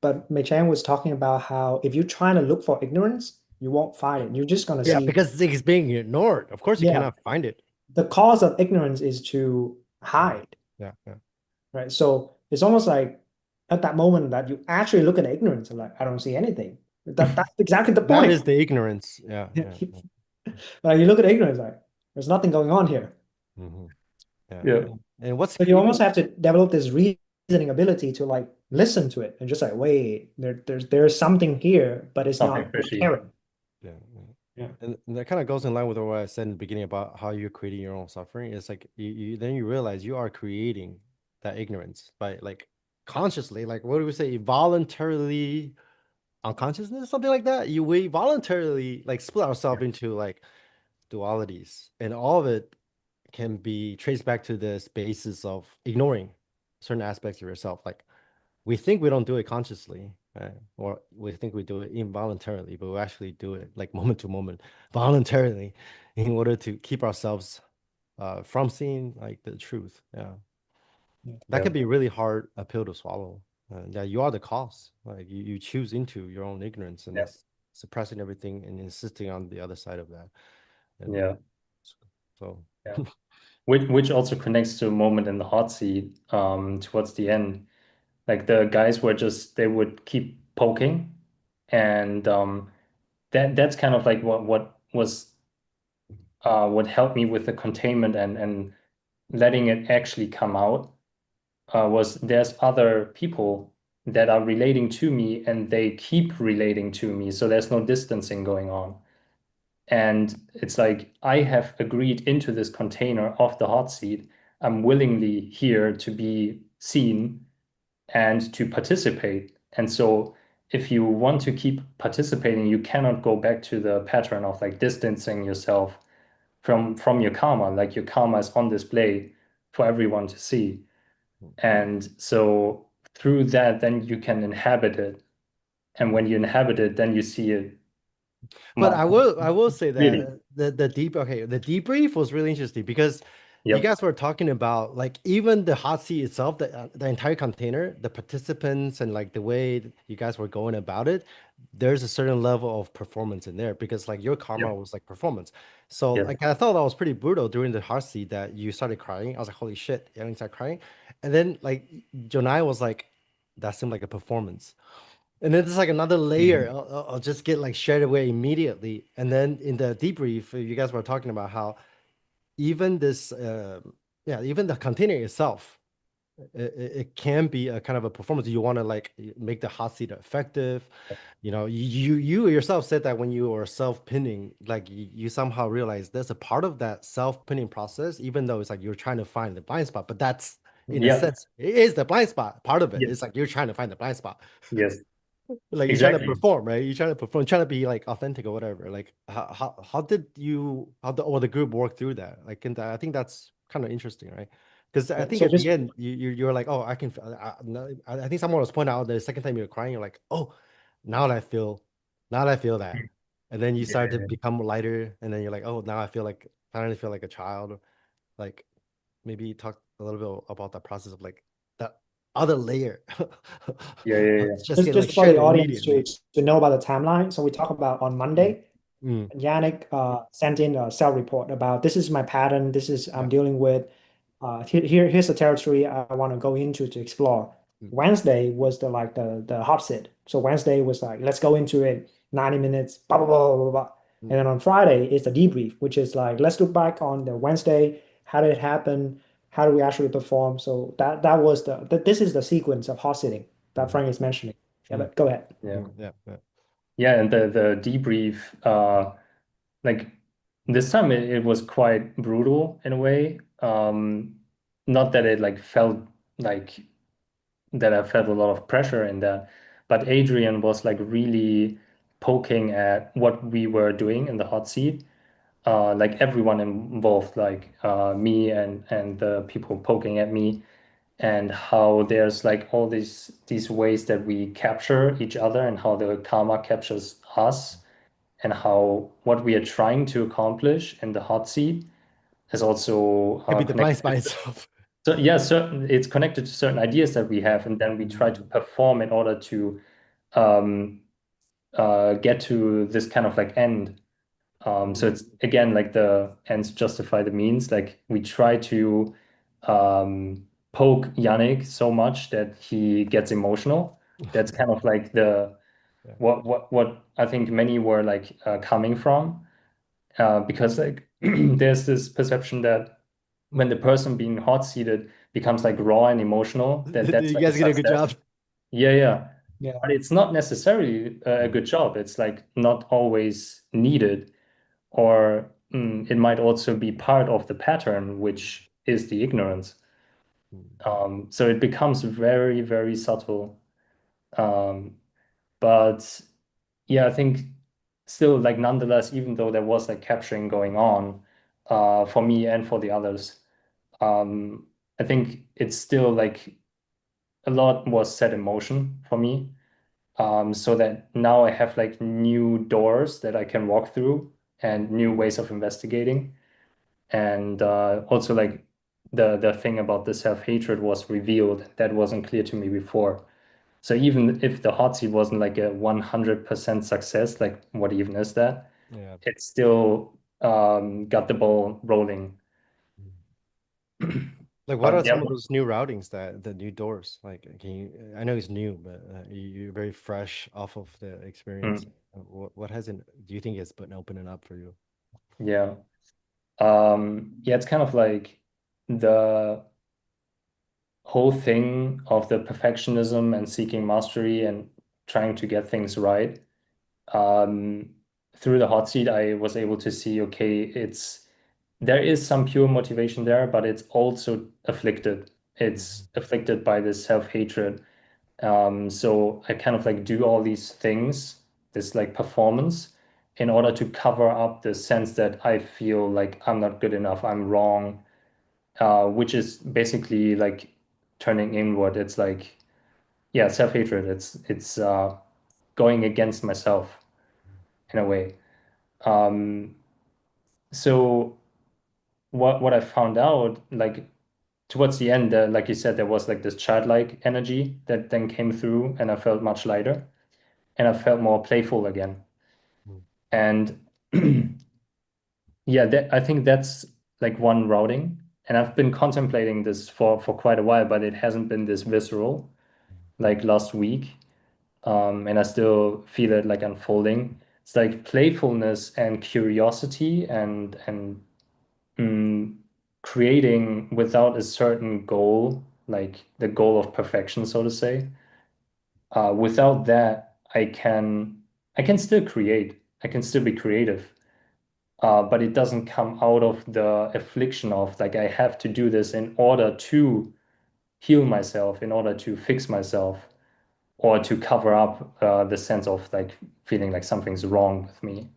but Mei Chang was talking about how if you're trying to look for ignorance, you won't find it. You're just gonna Yeah, see, because it's being ignored. Of course, you yeah, cannot find it. the cause of ignorance is to Mm. hide, Yeah, yeah. right? So it's almost like at that moment that you actually look at ignorance and like, I don't see anything. That's exactly the That point. is the ignorance. Yeah, yeah. Like you look at ignorance, like there's nothing going on here. Hmm. Yeah. Yeah. And what's But you almost even have to develop this reasoning ability to like listen to it and just like, wait, there's something here, but it's Something not fishy. apparent. yeah, yeah. Yeah. And that kind of goes in line with what I said in the beginning about how you're creating your own suffering. It's like you then you realize you are creating that ignorance by like consciously, like what do we say, voluntarily unconsciousness, something like that. We voluntarily like split ourselves into like dualities, and all of it can be traced back to this basis of ignoring certain aspects of yourself. Like we think we don't do it consciously, right? Or we think we do it involuntarily, but we actually do it like moment to moment, voluntarily, in order to keep ourselves from seeing like the truth. Yeah, Yeah. that Yeah. can be really hard a pill to swallow. Yeah, you are the cause. Like you choose into your own ignorance and Yeah. suppressing everything and insisting on the other side of that. And Yeah. so, Yeah. Which also connects to a moment in the hot seat towards the end. Like the guys were just they would keep poking, and that's kind of like what was what helped me with the containment and letting it actually come out was there's other people that are relating to me and they keep relating to me, so there's no distancing going on. And it's like I have agreed into this container of the hot seat. I'm willingly here to be seen and to participate. And so if you want to keep participating, you cannot go back to the pattern of like distancing yourself from your karma. Like your karma is on display for everyone to see. And so through that, then you can inhabit it. And when you inhabit it, then you see it but much I will say really. that the debrief was really interesting because you Yep. guys were talking about like even the hot seat itself, the entire container, the participants, and like the way you guys were going about it. There's a certain level of performance in there because like your karma Yep. was like performance. So Yes. like I thought that was pretty brutal during the hot seat that you started crying. I was like, holy shit, you started crying, and then like Jonai was like, that seemed like a performance. And then there's like another layer. Mhm. I'll just get like shared away immediately. And then in the debrief, you guys were talking about how even this, yeah, even the container itself, it can be a kind of a performance. You want to like make the hot seat effective. You know, you yourself said that when you were self-pinning, like you somehow realized there's a part of that self-pinning process, even though it's like you're trying to find the blind spot, but that's in a Yeah. sense, it is the blind spot. Part of it. Yes. It's like you're trying to find the blind spot. Yes. Like you're trying to Exactly. perform, right? You're trying to perform, trying to be like authentic or whatever. Like how did you how the or the group work through that? Like and I think that's kind of interesting, right? Because I Yeah. think So at the just end you're like, oh, I can. No, I think someone was pointing out the second time you were crying, you're like, oh, now that I feel, now that I feel that, and then you start to Yeah. become lighter, and then you're like, oh, now I feel like finally feel like a child. Like maybe talk a little bit about that process of like that other layer. Yeah. Yeah. Yeah. Just get like just for the shared audience immediately. to know about the timeline. So we talk about on Mm, Monday. mm, Yannick sent in a self-report about this is my pattern, this is yeah. I'm dealing with. Here's the territory I want to go into to explore. Mm, Wednesday was the hot sit. So Wednesday was like, let's go into it, 90 minutes, blah blah blah blah blah. Blah. mm, And then on Friday is the debrief, which is like, let's look back on the Wednesday. How did it happen? How do we actually perform? So that was this is the sequence of hot sitting that mhm, Frank is mentioning. Yeah, mm, but go ahead. Yeah. yeah, yeah. Yeah, and the debrief, like this time it was quite brutal in a way. Not that it like felt like that I felt a lot of pressure in that, but Adrian was like really poking at what we were doing in the hot seat. Like everyone involved, like me and the people poking at me, and how there's like all these ways that we capture each other and how the karma captures us and how what we are trying to accomplish in the hot seat is also Could be the blind connected spot to itself. so yeah, certain it's connected to certain ideas that we have, and then we try to perform in order to um, get to this kind of like end. So it's again like the ends justify the means. Like we try to poke Yannick so much that he gets emotional. That's kind of like the Yeah. what I think many were like coming from, because like there's this perception that when the person being hot seated becomes like raw and emotional, that Did that's you like a guys get a good success. job? Yeah, yeah. Yeah. But it's not necessarily a good job. It's like not always needed, or it might also be part of the pattern, which is the ignorance. So it becomes very, very subtle. Um, but yeah, I think still like nonetheless, even though there was like capturing going on for me and for the others, um, I think it's still like a lot was set in motion for me. So that now I have like new doors that I can walk through and new ways of investigating. And also like the thing about the self-hatred was revealed that wasn't clear to me before. So even if the hot seat wasn't like a 100% success, like what even is that? Yeah. It still got the ball rolling. Like, what But are yeah, some of those new routings that the new doors? Like, can you? I know it's new, but you're very fresh off of the experience. mm, What hasn't? Do you think it's been opening up for you? yeah. Yeah, it's kind of like the whole thing of the perfectionism and seeking mastery and trying to get things right. Um, Through the hot seat, I was able to see, okay, it's there is some pure motivation there, but it's also afflicted. It's afflicted by this self-hatred. So I kind of like do all these things, this like performance, in order to cover up the sense that I feel like I'm not good enough, I'm wrong, which is basically like turning inward. It's like, yeah, self-hatred. It's going against myself in a way. Um, so what I found out, like towards the end, like you said, there was like this childlike energy that then came through, and I felt much lighter, and I felt more playful again. And yeah, I think that's like one routing. And I've been contemplating this for quite a while, but it hasn't been this visceral like last week. And I still feel it like unfolding. It's like playfulness and curiosity and mm, creating without a certain goal, like the goal of perfection, so to say. Without that, I can still create. I can still be creative. But it doesn't come out of the affliction of like I have to do this in order to heal myself, in order to fix myself, or to cover up the sense of like feeling like something's wrong with me.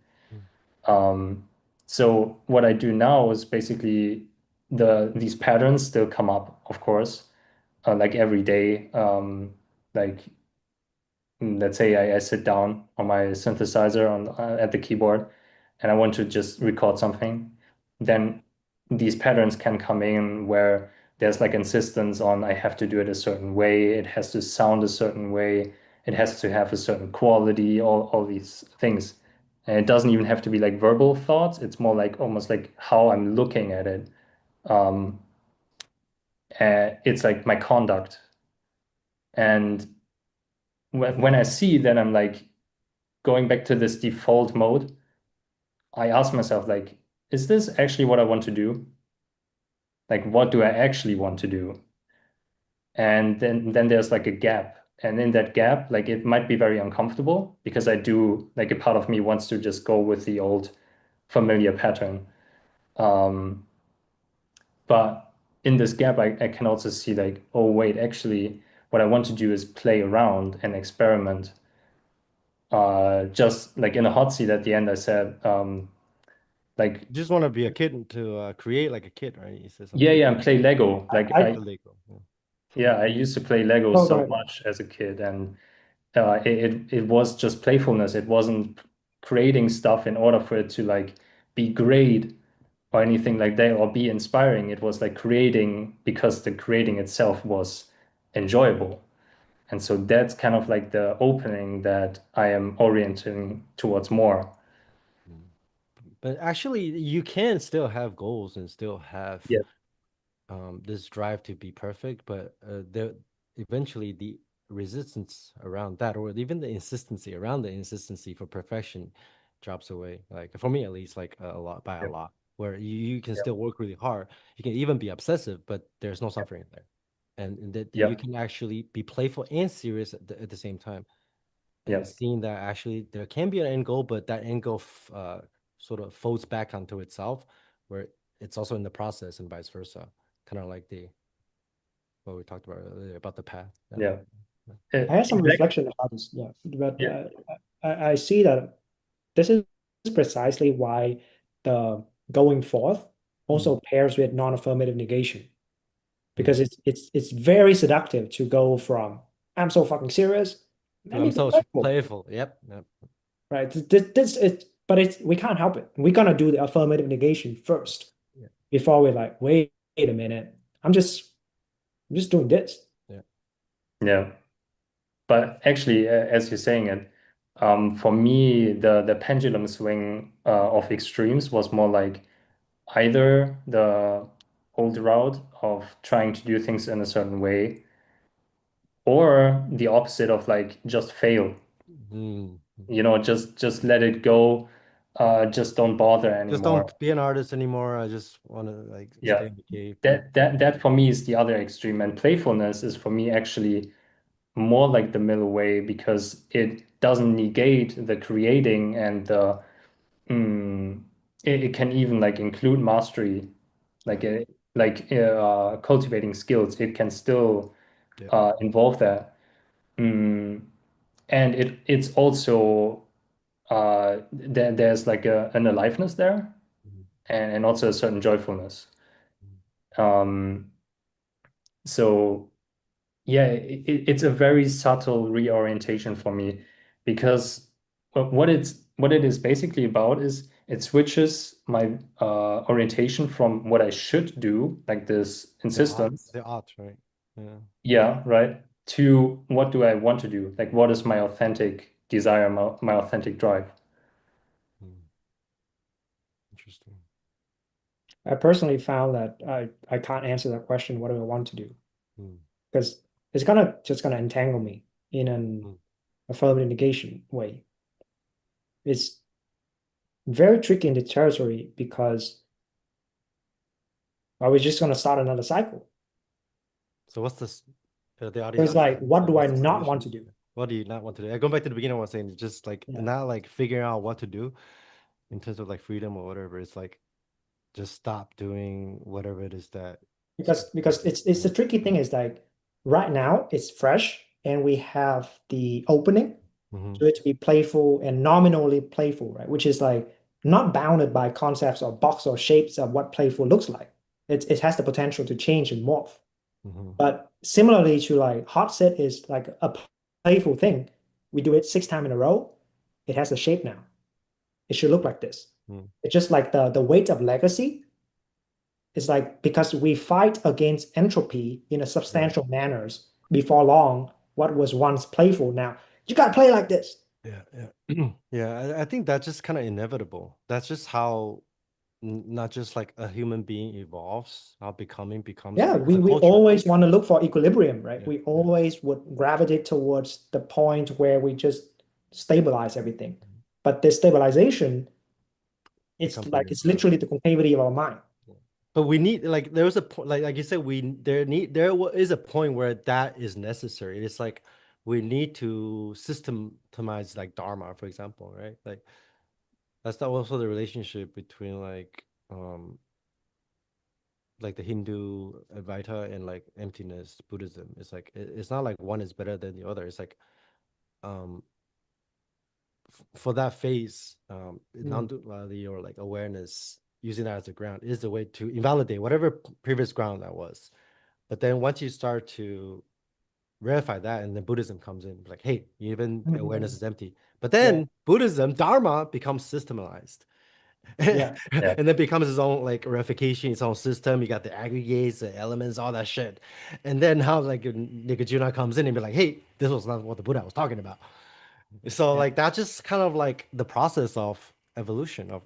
Um, so what I do now is basically these patterns still come up, of course, like every day. Like let's say I sit down on my synthesizer on at the keyboard, and I want to just record something, then these patterns can come in where there's like insistence on I have to do it a certain way, it has to sound a certain way, it has to have a certain quality, all these things. And it doesn't even have to be like verbal thoughts, it's more like almost like how I'm looking at it. Um, it's like my conduct. And when I see that I'm like going back to this default mode, I ask myself, like, is this actually what I want to do? Like, what do I actually want to do? And then there's like a gap. And in that gap, like it might be very uncomfortable because I do like a part of me wants to just go with the old familiar pattern. Um, but in this gap, I can also see like, oh wait, actually, what I want to do is play around and experiment. Just like in a hot seat at the end, I said, like, You just want to be a kid and to create like a kid, right? You said yeah, something. yeah, and play Lego. Like I I, A Lego. Yeah. yeah, I used to play Lego oh, go so ahead. much as a kid, and it was just playfulness. It wasn't creating stuff in order for it to like be great or anything like that or be inspiring. It was like creating because the creating itself was enjoyable. And so that's kind of like the opening that I am orienting towards more. Mm. But actually, you can still have goals and still have Yeah, this drive to be perfect, but there eventually the resistance around that, or even the insistency around the insistency for perfection, drops away. Like for me, at least, like a lot by a yeah, lot, where you can yeah, still work really hard. You can even be obsessive, but there's no suffering there, and that yeah, you can actually be playful and serious at the same time, yeah, and seeing that actually there can be an end goal, but that end goal sort of folds back onto itself, where it's also in the process and vice versa. Kind of like the what we talked about earlier about the path. Yeah. yeah. I had some Exactly. reflection about this, yeah, but Yeah. I see that this is precisely why the going forth Mm. also pairs with non-affirmative negation, Mm. because it's very seductive to go from I'm so fucking serious, let me I'm be so playful, playful. Yep. Yep. right? This it, but it's we can't help it. We're gonna do the affirmative negation first Yeah. before we're like, wait a minute, I'm just doing this. Yeah. Yeah. But actually, as you're saying it, for me, the pendulum swing of extremes was more like either the old route of trying to do things in a certain way, or the opposite of like just fail. Mm. Just let it go. Just don't bother Just anymore. don't be an artist anymore. I just want to like stay Yeah. in the cave. Yeah. That for me is the other extreme, and playfulness is for me actually more like the middle way because it doesn't negate the creating and the it can even like include mastery, Yeah. like cultivating skills. It can still Yeah. involve that, and it's also there's like an aliveness there Mhm. and also a certain joyfulness. Um, so yeah, it's a very subtle reorientation for me because what it is basically about is it switches my orientation from what I should do, like this insistence, The art, right? Yeah. yeah, right, to what do I want to do? Like what is my authentic desire, my authentic drive? Mm. Interesting. I personally found that I can't answer that question, what do I want to do? Mm. Because it's just gonna entangle me in an Mm. affirmative negation way. It's very tricky in the territory because I was just gonna start another cycle. So what's this? The So audience it's is like, saying, what so do I what's the not want solution? to do? What do you not want to do? Going back to the beginning, I was saying just like Yeah. not like figuring out what to do in terms of like freedom or whatever. It's like just stop doing whatever it is that you Because do. it's the tricky thing is like right now it's fresh and we have the opening Mm-hmm. to it to be playful and nominally playful, right? Which is like not bounded by concepts or box or shapes of what playful looks like. It has the potential to change and morph. Mm-hmm. But similarly to like hot set is like a playful thing. We do it 6 times in a row. It has a shape now. It should look like this. Mm-hmm. It's just like the weight of legacy. It's like because we fight against entropy in a Yeah. substantial manners before long, what was once playful now, you gotta play like this. Yeah. Yeah. Yeah. I think that's just kind of inevitable. That's just how not just like a human being evolves, how becoming becomes Yeah, as a we culture. always want to look for equilibrium, right? Yeah. We Yeah. always would gravitate towards the point where we just stabilize everything. But this stabilization, it's Becomes like very it's unstable. literally the concavity of our mind. Yeah. But we need like there was a point like you said we there is a point where that is necessary. It's like we need to systematize like Dharma, for example, right? Like that's also the relationship between like the Hindu Advaita and like emptiness Buddhism. It's like it's not like one is better than the other. It's like um for that phase, Mm. non-duality or like awareness, using that as a ground is the way to invalidate whatever previous ground that was. But then once you start to verify that, and then Buddhism comes in, like, hey, even awareness Mhm. is empty. But Yeah, then Buddhism, Dharma becomes systematized. And yeah. Yeah. then becomes its own like reification, its own system. You got the aggregates, the elements, all that shit. And then how like Nikajuna comes in and be like, hey, this was not what the Buddha was talking about. So Yeah. like that's just kind of like the process of evolution of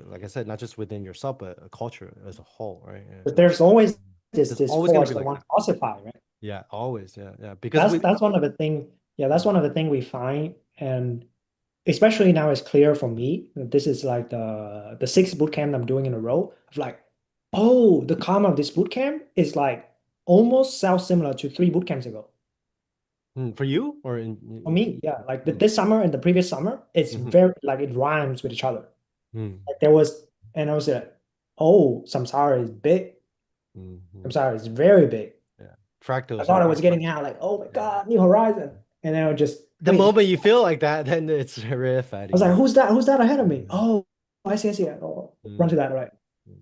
like I said, not just within yourself, but a culture as a whole, right? Yeah. But there's always There's this always gonna force be that like wants that. to ossify, right? Yeah, always. Yeah, yeah. Because That's we that's one of the thing. Yeah, that's one of the thing we find, and especially now it's clear for me that this is like the sixth boot camp I'm doing in a row. Of like, oh, the karma of this boot camp is like almost self-similar to three boot camps ago. for you or For me, yeah, like mm, this summer and the previous summer, it's mhm, very like it rhymes with each other. mm, Like there was, and I was like, oh, samsara is big. mhm. Samsara is very big. Yeah, I fractals thought are I was part. getting out, like, oh my Yeah. God, new horizon. And then I was just, The wait, moment you feel like that, then it's I was rarefied. like, who's that? Who's that ahead of me? Mm, Oh, I see, I see. Oh, run mm, to that, right? mm,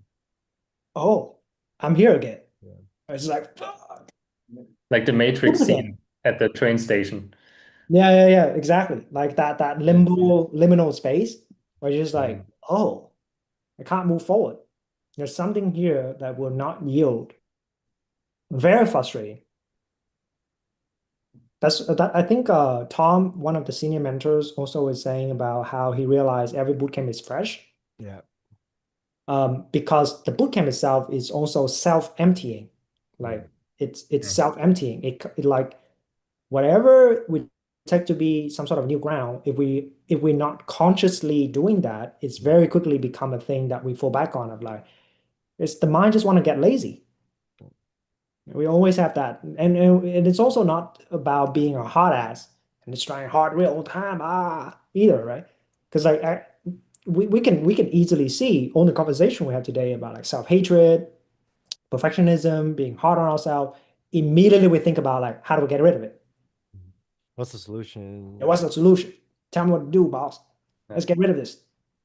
Oh, I'm here again. yeah. I was like, fuck. Like the Matrix Look again. scene at the train station. Yeah, yeah, yeah, exactly. Like that Yes, yes. limbo, liminal space where you're just Mm, like, oh, I can't move forward. There's something here that will not yield. Very frustrating. That's that. I think Tom, one of the senior mentors, also was saying about how he realized every bootcamp is fresh, yeah. because the bootcamp itself is also self-emptying. Mm, Like it's Mm. self-emptying. It like whatever we take to be some sort of new ground, if we're not consciously doing that, it's mm, very quickly become a thing that we fall back on of like it's the mind just want to get lazy. We always have that. And it's also not about being a hard ass and just trying hard real time, either, right? Because like we can easily see on the conversation we had today about like self-hatred, perfectionism, being hard on ourselves. Immediately we think about like how do we get rid of it? mm. What's the solution? And what's the solution? Tell me what to do, boss. Yeah. Let's get rid of this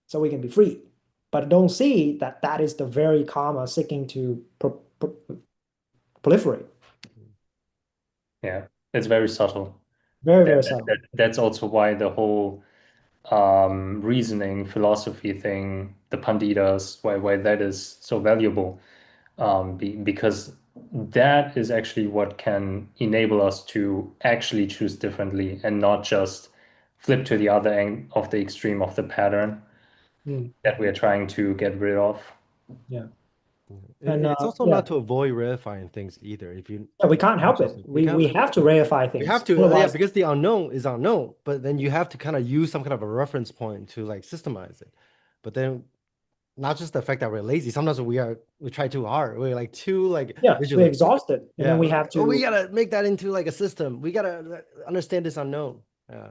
so we can be free. But don't see that that is the very karma seeking to proliferate. Yeah. It's very subtle. Very, very subtle. That's also why the whole reasoning philosophy thing, the panditas, why that is so valuable. Because that is actually what can enable us to actually choose differently and not just flip to the other end of the extreme of the pattern Mm, that we are trying to get rid of. yeah. And It's also yeah, not to avoid verifying things either. If you yeah, we can't help it. consciously, We have to reify we have things. to, yeah, Otherwise, because the unknown is unknown, but then you have to kind of use some kind of a reference point to like systemize it. But then not just the fact that we're lazy. Sometimes we try too hard. We're like too like yeah, we're vigilant. exhausted. And then Yeah, we we're like, have oh, we to, gotta make that into like a system. We gotta understand this unknown. Yeah,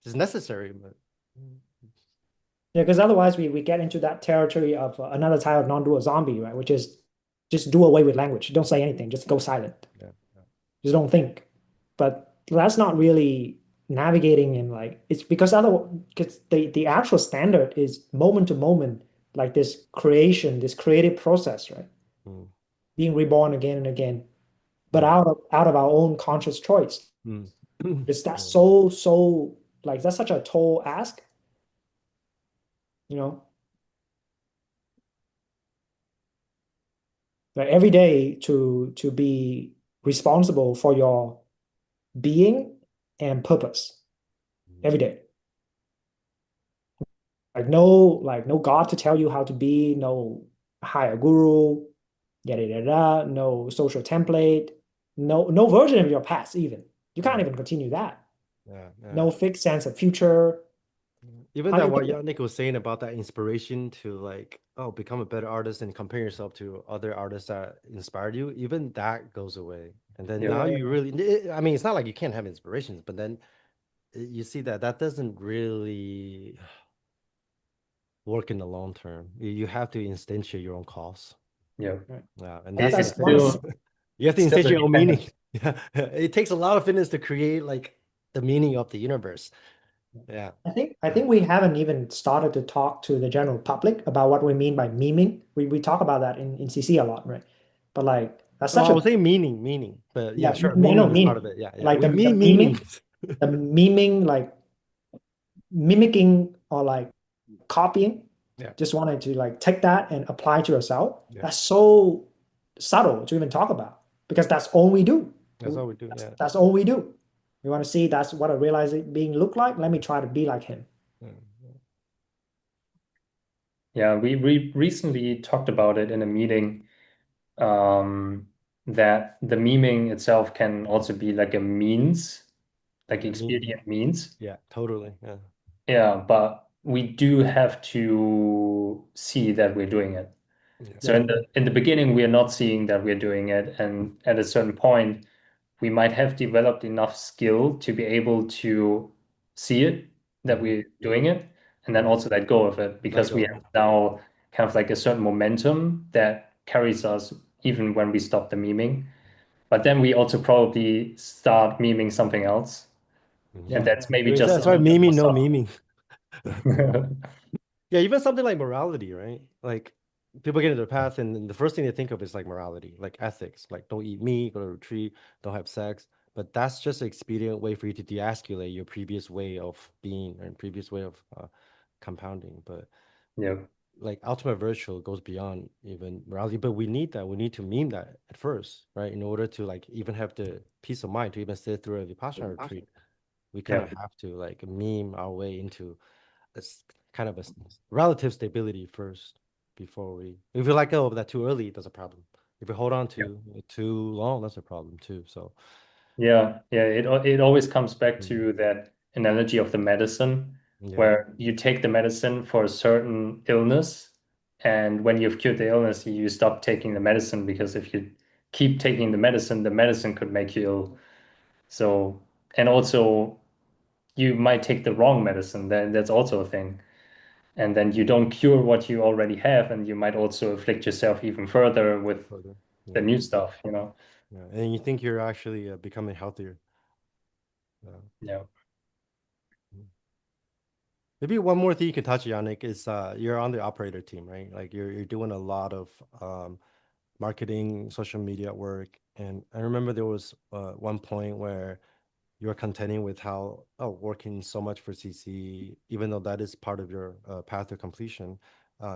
it's necessary, but yeah, because otherwise we get into that territory of another type of non-dual zombie, right? Which is just do away with language. Don't say anything. Just go silent. yeah, Just don't think. But that's not really navigating in like it's because other because the actual standard is moment to moment, like this creation, this creative process, right? mm, Being reborn again and again, but mm, out of our own conscious choice. mm. Is that Yeah. so like that's such a tall ask, you know? Like every day to be responsible for your being and purpose every day. Like no God to tell you how to be, no higher guru, yada yada yada, no social template, no version of your past even. You can't Mm, even continue that. yeah, yeah. No fixed sense of future. Even How that you what get Yannick was saying about that inspiration to like, oh, become a better artist and compare yourself to other artists that inspired you, even that goes away. And then Yeah. now you really, I mean, it's not like you can't have inspirations, but then you see that that doesn't really work in the long term. You have to instantiate your own cause. Yeah. Yeah, and It, that's the it's That's one fitness. of still You have to still instantiate a your own meaning. dependence. Yeah, it takes a lot of fitness to create like the meaning of the universe. Yeah. I think we haven't even started to talk to the general public about what we mean by memeing. We talk about that in CC a lot, right? But like that's No, such I a would say meaning, but yeah, yeah, sure, I know memeing is part of meaning. it. Yeah, yeah. Like We the mean memeing, meanings. the memeing, like mimicking or like copying. Yeah, Just wanted to like take that and apply to yourself. yeah. That's so subtle to even talk about because that's all we do. That's all we do. Yeah. That's all we do. We want to see that's what a realized being look like. Let me try to be like him. Mm. Yeah, we recently talked about it in a meeting, that the memeing itself can also be like a means, like Like a meme. expedient means. Yeah, totally. Yeah. Yeah, but we do have to see that we're doing it. Yeah. So Yeah. in the beginning, we are not seeing that we're doing it, and at a certain point, we might have developed enough skill to be able to see it that Hmm. we're doing it, and then Hmm. also let go of it Let because we go. have now kind of like a certain momentum that carries us even when we stop the memeing. But then we also probably start memeing something else, and Yeah. that's maybe just a That's why little bit more memeing, no subtle. memeing. Yeah, even something like morality, right? Like people get into the path, and then the first thing they think of is like morality, like ethics, like don't eat meat, go to a retreat, don't have sex. But that's just an expedient way for you to de-escalate your previous way of being and previous way of compounding. But Yeah, like ultimate virtue goes beyond even morality. But we need that. We need to meme that at first, right? In order to like even have the peace of mind to even sit through a Vipassana retreat, we kind yeah, of have to like meme our way into it's kind of a relative stability first before we if we let go of that too early, that's a problem. If we hold on yeah. to it too long, that's a problem too. So Yeah, yeah, it always comes back mm, to that analogy of the medicine, yeah, where you take the medicine for a certain illness, and when you've cured the illness, you stop taking the medicine because if you keep taking the medicine could make you ill. So, and also you might take the wrong medicine, then that's also a thing. And then you don't cure what you already have, and you might also afflict yourself even further with further. the Yeah, new stuff, you know? yeah. And you think you're actually becoming healthier. Yeah. Yeah. Mm. Maybe one more thing you can touch, Yannick, is you're on the operator team, right? Like you're doing a lot of marketing, social media work. And I remember there was one point where you're contending with how working so much for CC, even though that is part of your path to completion,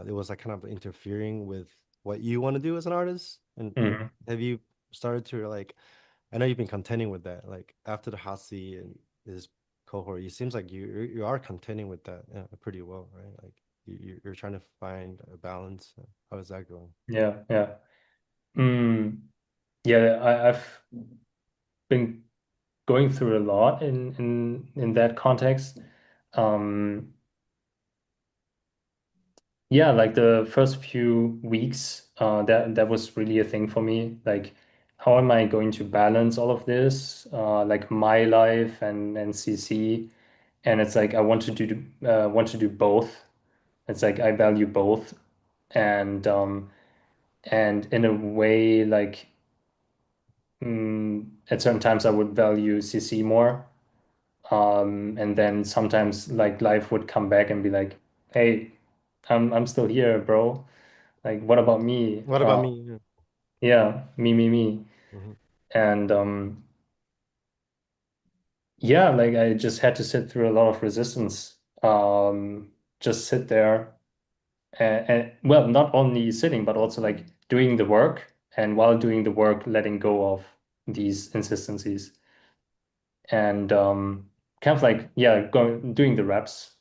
it was like kind of interfering with what you want to do as an artist. And Mhm. have you started to like? I know you've been contending with that. Like after the Hasi and this cohort, it seems like you are contending with that pretty well, right? Like you're trying to find a balance. How is that going? Yeah, yeah. Mm, yeah, I've been going through a lot in that context. Um, yeah, like the first few weeks, that was really a thing for me. Like, how am I going to balance all of this, like my life and CC? And it's like I want to do both. It's like I value both, and in a way, like at certain times I would value CC more. And then sometimes like life would come back and be like, hey, I'm still here, bro. Like, what about me? What about me? Yeah. Yeah, me. Mhm. And yeah, like I just had to sit through a lot of resistance. Just sit there and well, not only sitting, but also like doing the work, and while doing the work, letting go of these insistencies. And kind of like yeah, going doing the reps,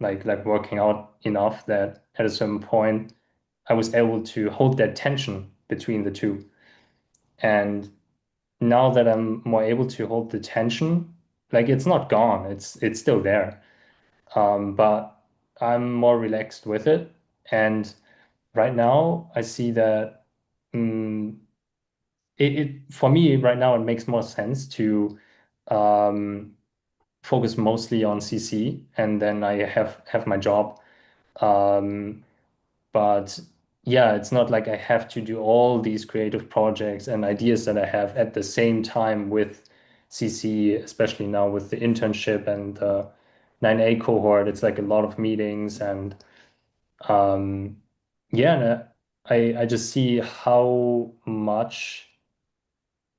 like working out enough that at a certain point I was able to hold that tension between the two. And now that I'm more able to hold the tension, like it's not gone, it's still there. But I'm more relaxed with it. And right now I see that mm, it for me right now it makes more sense to um, focus mostly on CC, and then I have my job. Um, but yeah, it's not like I have to do all these creative projects and ideas that I have at the same time with CC, especially now with the internship and the 9A cohort. It's like a lot of meetings and um, yeah, and I just see how much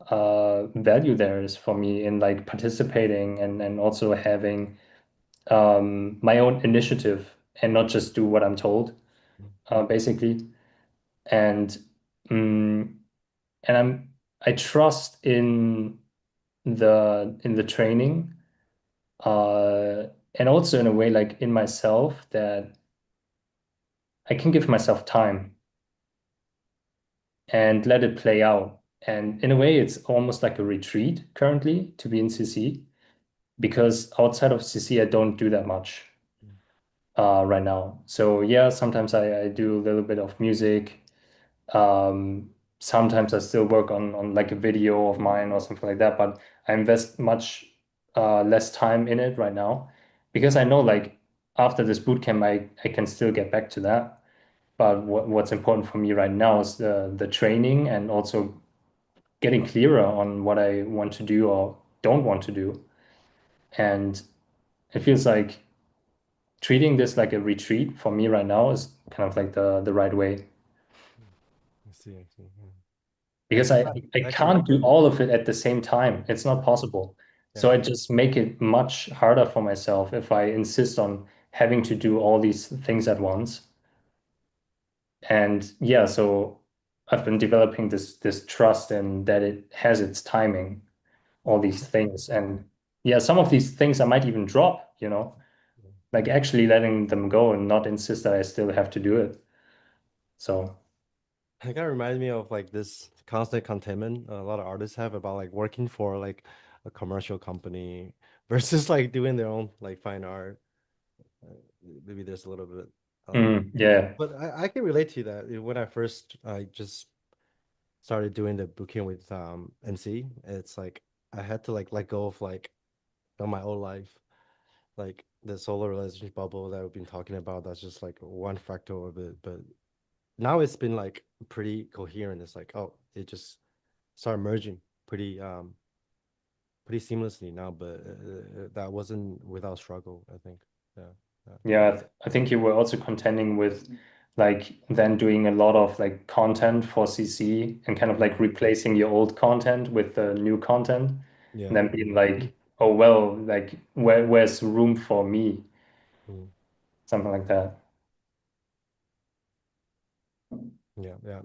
value there is for me in like participating and also having my own initiative and not just do what I'm told, basically. And mm, and I trust in the training, and also in a way like in myself that I can give myself time and let it play out. And in a way, it's almost like a retreat currently to be in CC because outside of CC, I don't do that much right now. So yeah, sometimes I do a little bit of music. Um, Sometimes I still work on like a video of mine or something like that, but I invest much less time in it right now because I know like after this bootcamp, I can still get back to that. But what's important for me right now is the training and also getting clearer on what I want to do or don't want to do. And it feels like treating this like a retreat for me right now is kind of like the right way I see, I see. Yeah. because I I can can't do all of it at the same time. It's not possible. So yeah. I just make it much harder for myself if I insist on having to do all these things at once. And yeah, so I've been developing this trust in that it has its timing, all these things. And yeah, some of these things I might even drop, like actually letting them go and not insist that I still have to do it. So, It kind of reminds me of like this constant contentment a lot of artists have about like working for like a commercial company versus like doing their own like fine art. Uh, Maybe there's a little bit. yeah, But I can relate to that. When I first I just started doing the bootcamp with MC, it's like I had to like let go of like my old life, like the solo relationship bubble that we've been talking about. That's just like one fractal of it. But now it's been like pretty coherent. It's like, oh, it just started merging pretty seamlessly now, but that wasn't without struggle, I think. Yeah. Yeah. yeah. I think you were also contending with like then doing a lot of like content for CC and kind of like Mhm. replacing your old content with the new content, and Yeah. then being like, oh well, like where's room for me? Mhm. Something like that. Yeah. Yeah.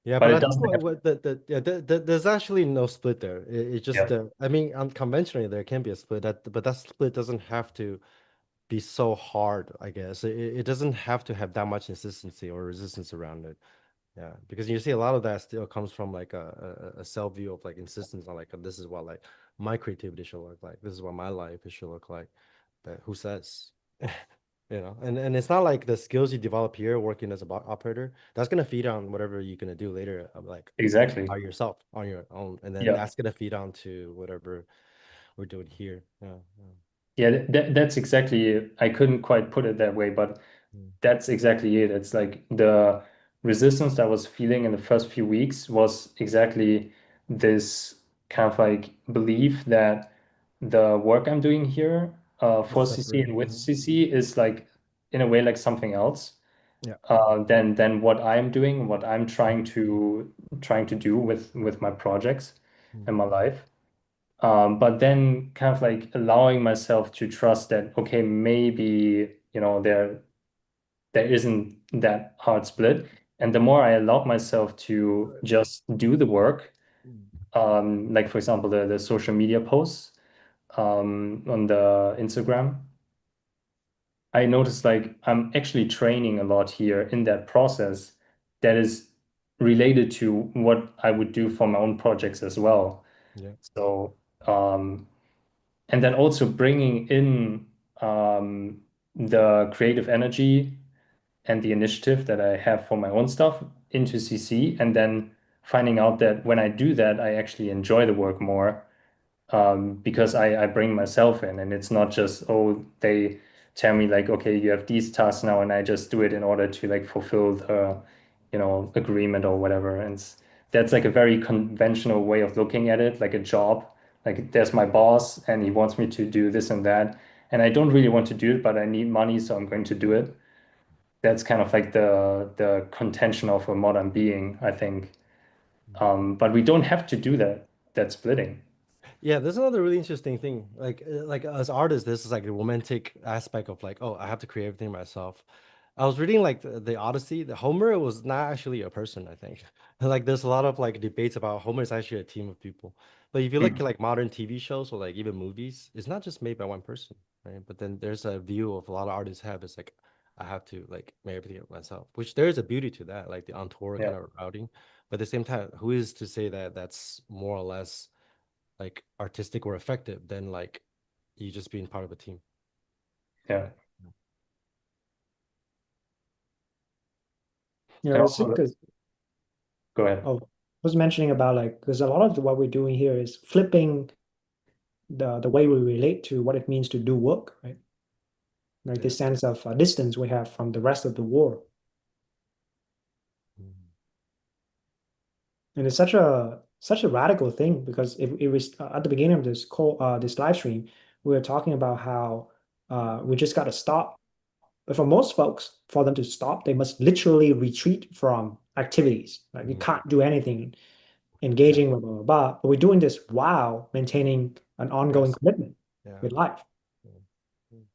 Yeah, But but it I think doesn't have to. what yeah, there's actually no split there. It's just Yeah, I mean, unconventionally there can be a split but that split doesn't have to be so hard, I guess. It doesn't have to have that much consistency or resistance around it. Yeah, because you see a lot of that still comes from like a self view of like insistence on like this is what like my creativity should look like. This is what my life should look like. But who says? And it's not like the skills you develop here working as a bot operator, that's gonna feed on whatever you're gonna do later, like exactly. by yourself on your own, and then Yeah. that's gonna feed on to whatever we're doing here. Yeah, Yeah, that's exactly it. I couldn't quite put it that way, but yeah. that's exactly it. It's like the resistance that I was feeling in the first few weeks was exactly this kind of like belief that the work I'm doing here It's for CC separate. and with CC is like in a way like something else Yeah. than what I'm doing, what I'm trying to do with my projects Mm. and my life. But then kind of like allowing myself to trust that, okay, maybe, there isn't that hard split. And the more I allowed myself to just do the work, Mm. like for example, the social media posts on the Instagram, I noticed like I'm actually training a lot here in that process that is related to what I would do for my own projects as well. Yeah. So, and then also bringing in the creative energy and the initiative that I have for my own stuff. into CC and then finding out that when I do that, I actually enjoy the work more, because I bring myself in, and it's not just, oh, they tell me like, okay, you have these tasks now, and I just do it in order to like fulfill the, agreement or whatever. And that's like a very conventional way of looking at it, like a job. Like there's my boss and he wants me to do this and that, and I don't really want to do it, but I need money, so I'm going to do it. That's kind of like the contention of a modern being, I think. But we don't have to do that splitting. Yeah, there's another really interesting thing. Like as artists, this is like a romantic aspect of like, oh, I have to create everything myself. I was reading like the Odyssey. The Homer was not actually a person, I think. Like there's a lot of like debates about Homer is actually a team of people. But if you look at Mm. like modern TV shows or like even movies, it's not just made by one person, right? But then there's a view of a lot of artists have is like I have to like make everything myself, which there is a beauty to that, like the on tour Yeah, kind of routing. But at the same time, who is to say that that's more or less like artistic or effective than like you just being part of a team, yeah. right? And It's also, because go ahead. oh, I was mentioning about like because a lot of what we're doing here is flipping the way we relate to what it means to do work, right? Like Yeah. this sense of distance we have from the rest of the world. Mhm. And it's such a radical thing because it was at the beginning of this call this live stream, we were talking about how we just got to stop. But for most folks, for them to stop, they must literally retreat from activities. Like you Mhm. can't do anything Yeah. engaging, blah, blah, blah, blah. But we're doing this while maintaining an ongoing Rest. commitment Yeah. with life. Yeah. Mm.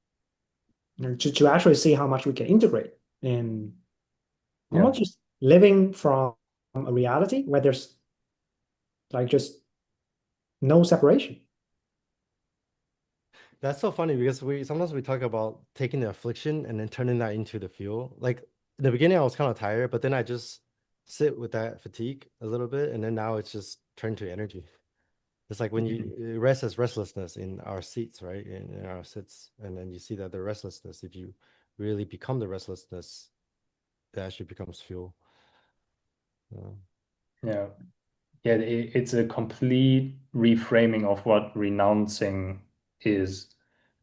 And to actually see how much we can integrate and Yeah, almost just living from a reality where there's like just no separation. That's so funny because we sometimes we talk about taking the affliction and then turning that into the fuel. Like in the beginning, I was kind of tired, but then I just sit with that fatigue a little bit, and then now it's just turned to energy. It's like when Mhm. you rest as restlessness in our seats, right? In our sits, and then you see that the restlessness, if you really become the restlessness, it actually becomes fuel. Yeah. Yeah, yeah. It's a complete reframing of what renouncing is.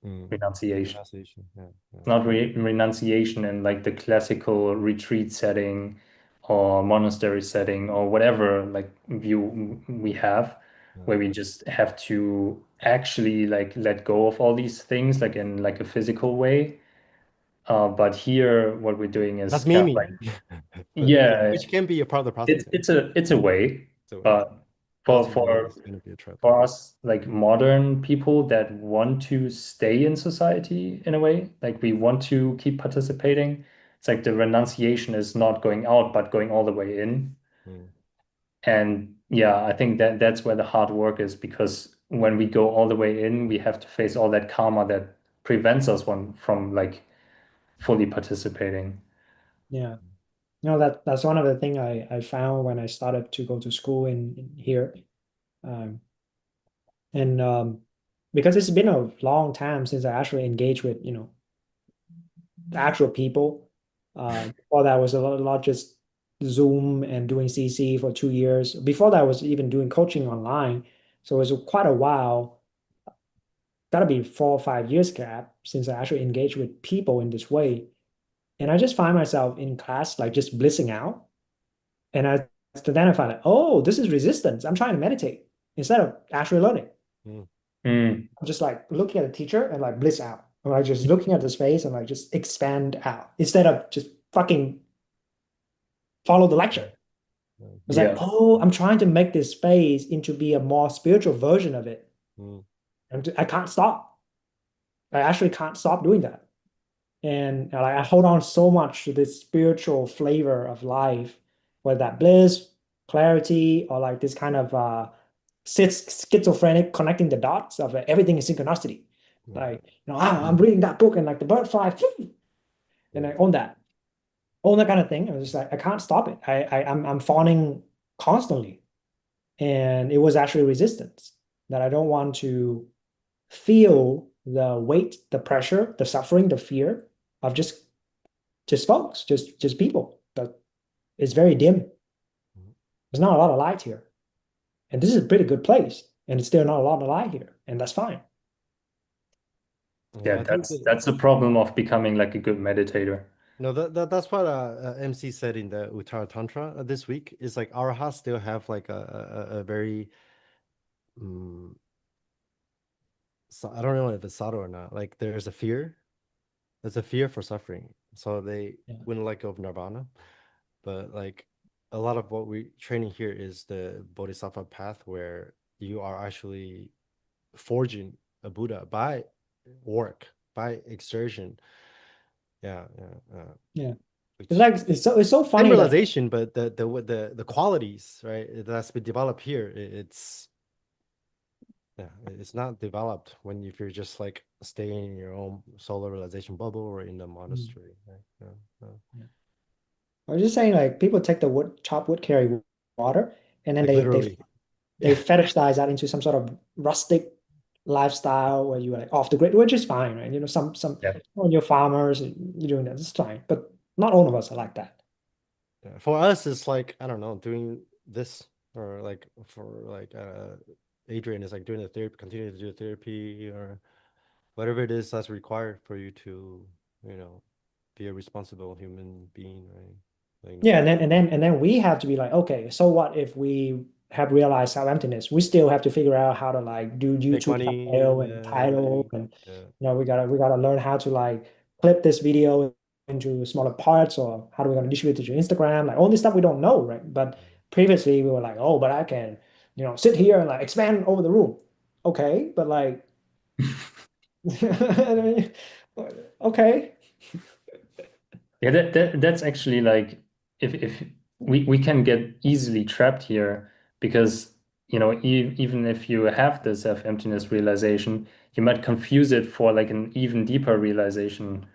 Mm. Renunciation. Renunciation. Yeah. Yeah. Not renunciation in like the classical retreat setting or monastery setting or whatever like view we have, Yeah. where we just have to actually like let go of all these things like in like a physical way. But here, what we're doing is That's kind of like, Mimi, but yeah, which can be a part of the process. Yeah. it's a way, So yeah, but for ultimately, for it's going to be a trip. for us like modern people that want to stay in society in a way, like we want to keep participating, it's like the renunciation is not going out but going all the way in. Mm. And yeah, I think that that's where the hard work is, because when we go all the way in, we have to face all that karma that prevents us from like fully participating. Yeah. That's one of the things I found when I started to go to school in here. Um, and because it's been a long time since I actually engaged with, the actual people. Before that was a lot just Zoom and doing CC for 2 years. Before that I was even doing coaching online. So it was quite a while, gotta be 4 or 5 years gap since I actually engaged with people in this way. And I just find myself in class like just blissing out. And then I find like, oh, this is resistance. I'm trying to meditate instead of actually learning. Mm. Mm, I'm just like looking at the teacher and like bliss out. I'm like just looking at the space and like just expand out instead of just fucking follow the lecture. Mm. It's like, yeah, oh, I'm trying to make this space into be a more spiritual version of it. Mm. And I can't stop. I actually can't stop doing that. And like I hold on so much to this spiritual flavor of life, whether that bliss, clarity, or like this kind of schizophrenic connecting the dots of everything is synchronicity. Yeah. Like, I'm reading that book and like the bird fly, and Yeah. I own that kind of thing. I was just like, I can't stop it. I'm fawning constantly. And it was actually resistance that I don't want to feel the weight, the pressure, the suffering, the fear of just folks, just people. It's very dim. Mhm. There's not a lot of light here. And this is a pretty good place. And it's still not a lot of light here. And that's fine. Yeah, Yeah, I think that's the problem of becoming like a good meditator. no, that's what MC said in the Uttara Tantra this week. Is like arahats still have like a very um, so I don't know if it's subtle or not. Like there's a fear for suffering, so they Yeah. wouldn't let go of nirvana. But like a lot of what we training here is the bodhisattva path, where you are actually forging a Buddha by work, by exertion. Yeah, yeah. Yeah. It's Which like it's so same funny that realization, but the qualities, right, that's been developed here, it's yeah, it's not developed when if you're just like staying in your own solo realization bubble or in the mm, monastery, right? Yeah, yeah. yeah. I was just saying like people take the wood chopped wood carry water and then Like they literally. they Yeah. fetishize that into some sort of rustic lifestyle where you're like off the grid, which is fine, right? Some Yeah. when you're farmers, you're doing that, it's fine. But not all of us are like that. Yeah. For us, it's like, I don't know, doing this or like for like Adrian is like doing the therapy, continue to do the therapy or whatever it is that's required for you to, you know, be a responsible human being, right? Like, Yeah, and then we have to be like, okay, so what if we have realized our emptiness? We still have to figure out how to like do make YouTube money, thumbnail and title, and yeah. we gotta learn how to like clip this video into smaller parts, or how do we gonna distribute it to Instagram? Like all this stuff we don't know, right? But previously we were like, oh, but I can, sit here and like expand over the room. Okay, but like, okay, Yeah, that's actually like if we can get easily trapped here because even if you have the self-emptiness realization, you might confuse it for like an even deeper realization.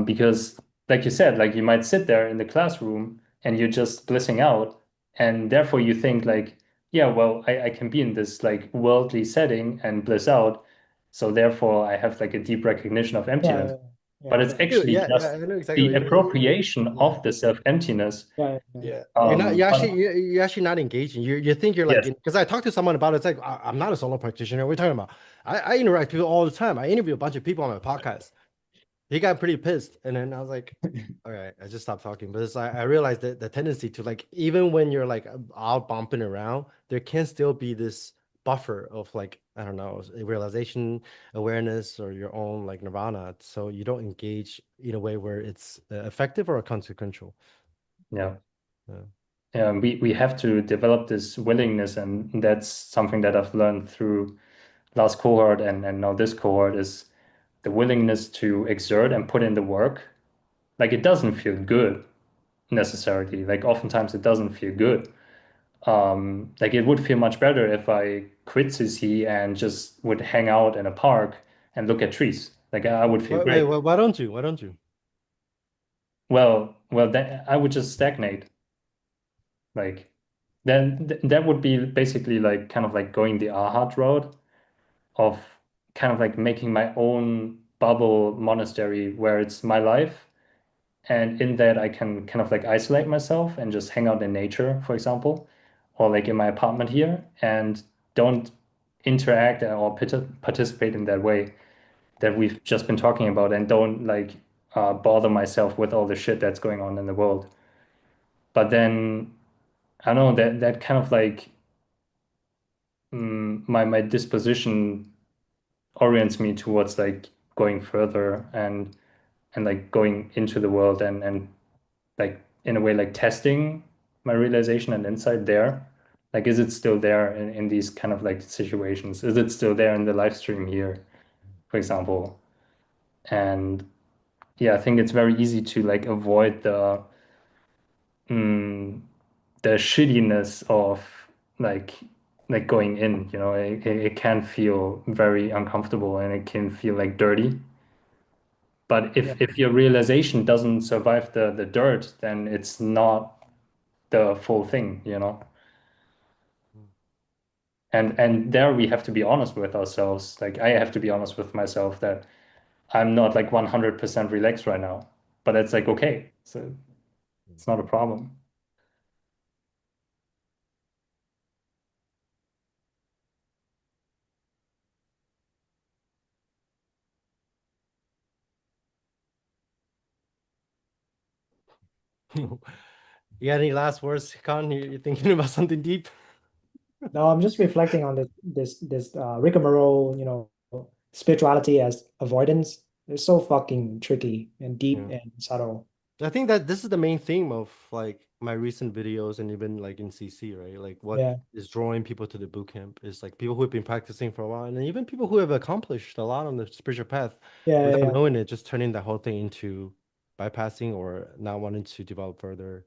Because like you said, like you might sit there in the classroom and you're just blissing out, and therefore you think like, yeah, well, I can be in this like worldly setting and bliss out, so therefore I have like a deep recognition of emptiness. yeah, But yeah, it's yeah, actually Yeah, yeah, just I know exactly the what appropriation yeah. of the self-emptiness. yeah, yeah, Yeah, you're not. But You're actually not engaging. You think you're like yes, because I talked to someone about it. It's like I'm not a solo practitioner. What are you talking about? I interact with people all the time. I interview a bunch of people on my podcast. He got pretty pissed, and then I was like, all right, I just stopped talking. But it's like I realized that the tendency to like even when you're like out bumping around, there can still be this buffer of like I don't know realization, awareness, or your own like nirvana. So you don't engage in a way where it's effective or consequential. yeah. Yeah. We have to develop this willingness, and that's something that I've learned through last cohort and now this cohort is the willingness to exert and put in the work. Like it doesn't feel good necessarily. Like oftentimes it doesn't feel good. Like it would feel much better if I quit CC and just would hang out in a park and look at trees. Like I would feel Wait, great. why don't you? Why don't you? Well, then I would just stagnate. Like then that would be basically like kind of like going the Arhat road of kind of like making my own bubble monastery where it's my life. And in that, I can kind of like isolate myself and just hang out in nature, for example, or like in my apartment here and don't interact or participate in that way that we've just been talking about and don't like bother myself with all the shit that's going on in the world. But then I don't know that kind of like my disposition orients me towards like going further and like going into the world and like in a way like testing my realization and insight there. Like is it still there in these kind of like situations? Is it still there in the live stream here, for example? And yeah, I think it's very easy to like avoid mm, the shittiness of like like going in, it can feel very uncomfortable and it can feel like dirty. But yeah. if your realization doesn't survive the dirt, then it's not the full thing. And there we have to be honest with ourselves. Like I have to be honest with myself that I'm not like 100% relaxed right now. But it's like okay. So it's not a problem. You got any last words, Con? You thinking about something deep? No, I'm just reflecting on this rigmarole, spirituality as avoidance. It's so fucking tricky and deep Yeah. and subtle. I think that this is the main theme of like my recent videos and even like in CC, right? Like what Yeah, is drawing people to the boot camp is like people who have been practicing for a while and even people who have accomplished a lot on the spiritual path yeah, yeah, without yeah. knowing it, just turning that whole thing into bypassing or not wanting to develop further.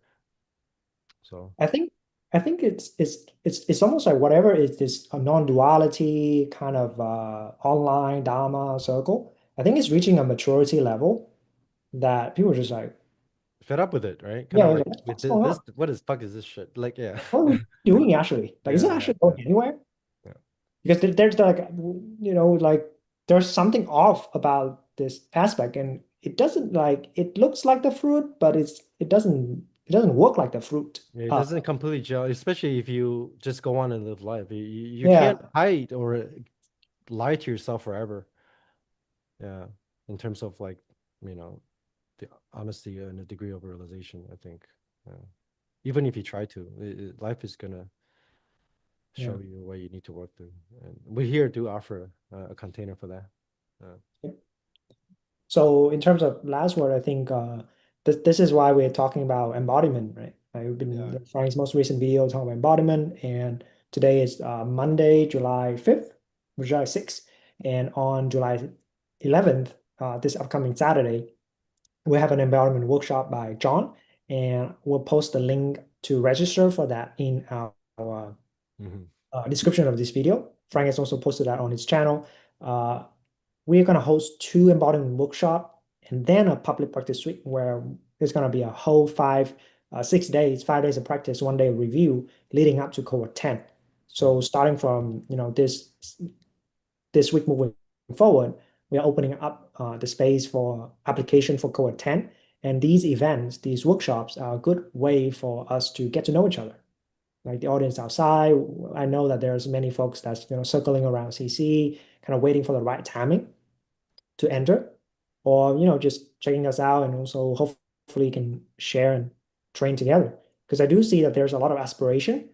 So I think I think it's almost like whatever is this a non-duality kind of online Dharma circle. I think it's reaching a maturity level that people are just like, fed up with it, right? Kind yeah, of like, like what the with fuck's going this, on? what is fuck is this shit? Like, yeah. What are we doing actually? Like, is Yeah, it yeah, actually yeah, going anywhere? yeah. Because there's like, like there's something off about this aspect, and it doesn't like it looks like the fruit, but it doesn't work like the fruit. Yeah, it doesn't completely gel, especially if you just go on and live life. You Yeah, can't hide or lie to yourself forever. Yeah, in terms of like, you know, the honesty and the degree of realization, I think. Yeah. Even if you try to, life is gonna yeah. show you what you need to work through. And we're here to offer a container for that. So in terms of last word, I think this is why we're talking about embodiment, right? We've Yeah. been Frank's most recent video talking about embodiment, and today is Monday, July 5th, or July 6th, and on July 11th, this upcoming Saturday, we have an embodiment workshop by John, and we'll post the link to register for that in our Hmm. description of this video. Frank has also posted that on his channel. Uh, we're going to host two embodiment workshop and then a public practice week where there's going to be a whole 6 days, 5 days of practice, 1 day of review leading up to cohort 10. So starting from this week moving forward, we are opening up the space for application for cohort 10. And these events, these workshops are a good way for us to get to know each other. Like the audience outside, I know that there's many folks that's circling around CC, kind of waiting for the right timing to enter, or just checking us out, and also hopefully can share and train together. Because I do see that there's a lot of aspiration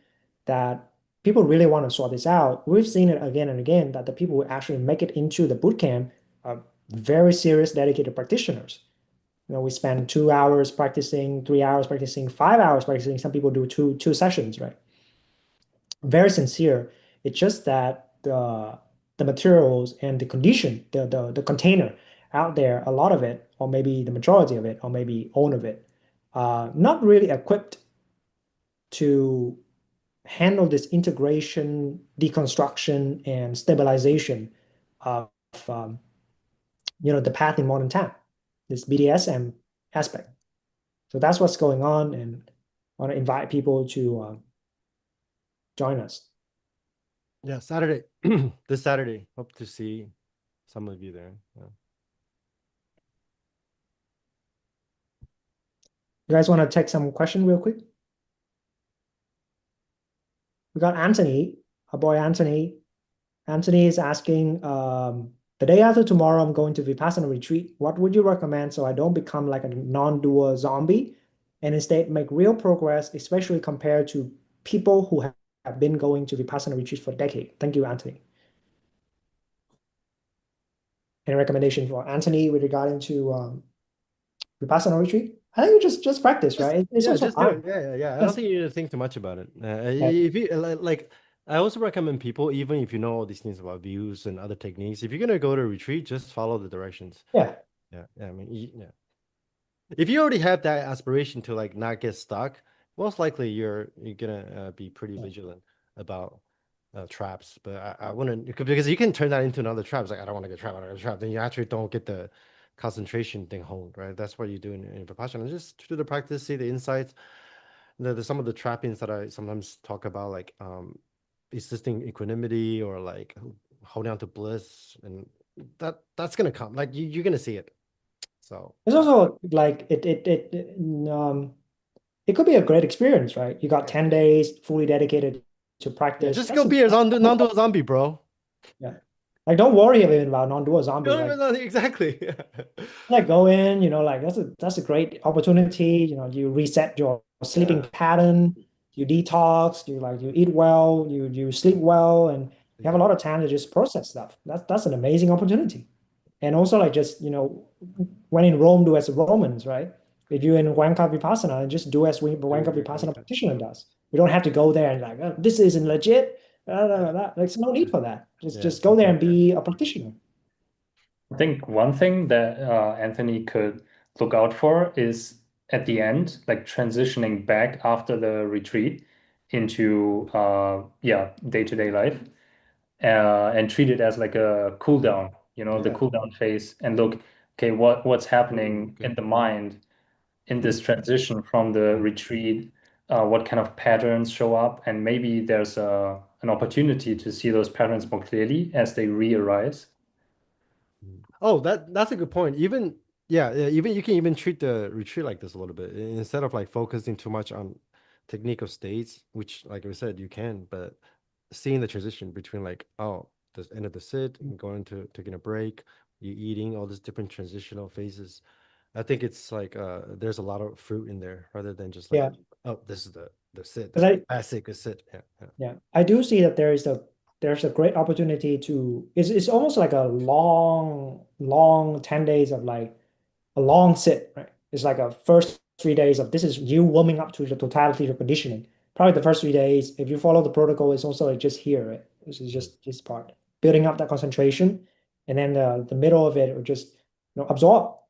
that people really want to sort this out. We've seen it again and again that the people who actually make it into the boot camp are very serious, dedicated practitioners. We spend 2 hours practicing, 3 hours practicing, 5 hours practicing. Some people do two sessions, right? Very sincere. It's just that the materials and the condition, the container out there, a lot of it, or maybe the majority of it, or maybe all of it, not really equipped to handle this integration, deconstruction, and stabilization of the path in modern time, this BDSM aspect. So that's what's going on, and I want to invite people to join us. Yeah, Saturday, this Saturday. Hope to see some of you there. Yeah. You guys want to take some question real quick? We got Anthony, our boy Anthony. Anthony is asking, the day after tomorrow, I'm going to Vipassana retreat. What would you recommend so I don't become like a non-doer zombie and instead make real progress, especially compared to people who have been going to Vipassana retreat for decades? Thank you, Anthony. Any recommendation for Anthony with regarding to Vipassana retreat? I think you just practice, Just right? It's yeah, also just do it. fun. Yeah, yeah, yeah. I don't Yes. think you need to think too much about it. Right. If you like, I also recommend people, even if you know all these things about views and other techniques, if you're gonna go to a retreat, just follow the directions. Yeah. Yeah, yeah. I mean, yeah. If you already have that aspiration to like not get stuck, most likely you're gonna be pretty Yeah. vigilant about traps. But I wouldn't because you can turn that into another trap. It's like I don't want to get trapped, I don't want to get trapped. Then you actually don't get the concentration thing honed, right? That's what you do in Vipassana. Just do the practice, see the insights. There's some of the trappings that I sometimes talk about, like existing equanimity or like holding on to bliss, and that's gonna come. Like you're gonna see it. So It's also like it could be a great experience, right? You got yeah, 10 days fully dedicated to yeah, practice. just go be a non-dual zombie, bro. Yeah. Like, don't worry even about non-dual zombie. No, Like, no, no, exactly. like go in, like that's a great opportunity. You reset your sleeping Yeah, pattern, you detox, you eat well, you sleep well, and you have a yeah. lot of time to just process stuff. That's an amazing opportunity. And also like just, when in Rome, do as the Romans, right? If you're in Wanka Vipassana, just do as Do Wanka it like Vipassana that. practitioner does. We don't have to go there and like, oh, this isn't legit. Yeah, There's no need for that. yeah, Just go there and exactly. be a practitioner. I think one thing that Anthony could look out for is at the end, like transitioning back after the retreat into yeah, day-to-day life, and treat it as like a cool down, the Yeah. cool down phase, and look, okay, what's Oh, happening in good. the mind in this transition from the retreat, what kind of patterns show up, and maybe there's an opportunity to see those patterns more clearly as they re-arise. Oh, that's a good point. Even yeah, yeah, even you can even treat the retreat like this a little bit. Instead of like focusing too much on technique of states, which like we said, you can, but seeing the transition between like, oh, the end of the sit and going to taking a break, you eating, all these different transitional phases. I think it's like there's a lot of fruit in there rather than just like, Yeah. oh, this is the sit, this But is I, classic sit. Yeah, yeah. Yeah, I do see that there's a great opportunity to it's almost like a long 10 days of like a long sit, right? It's like a first 3 days of this is you warming up to the totality of conditioning. Probably the first 3 days, if you follow the protocol, it's also like just here, right? This is Mm, just this part, building up that concentration, and then the middle of it, or just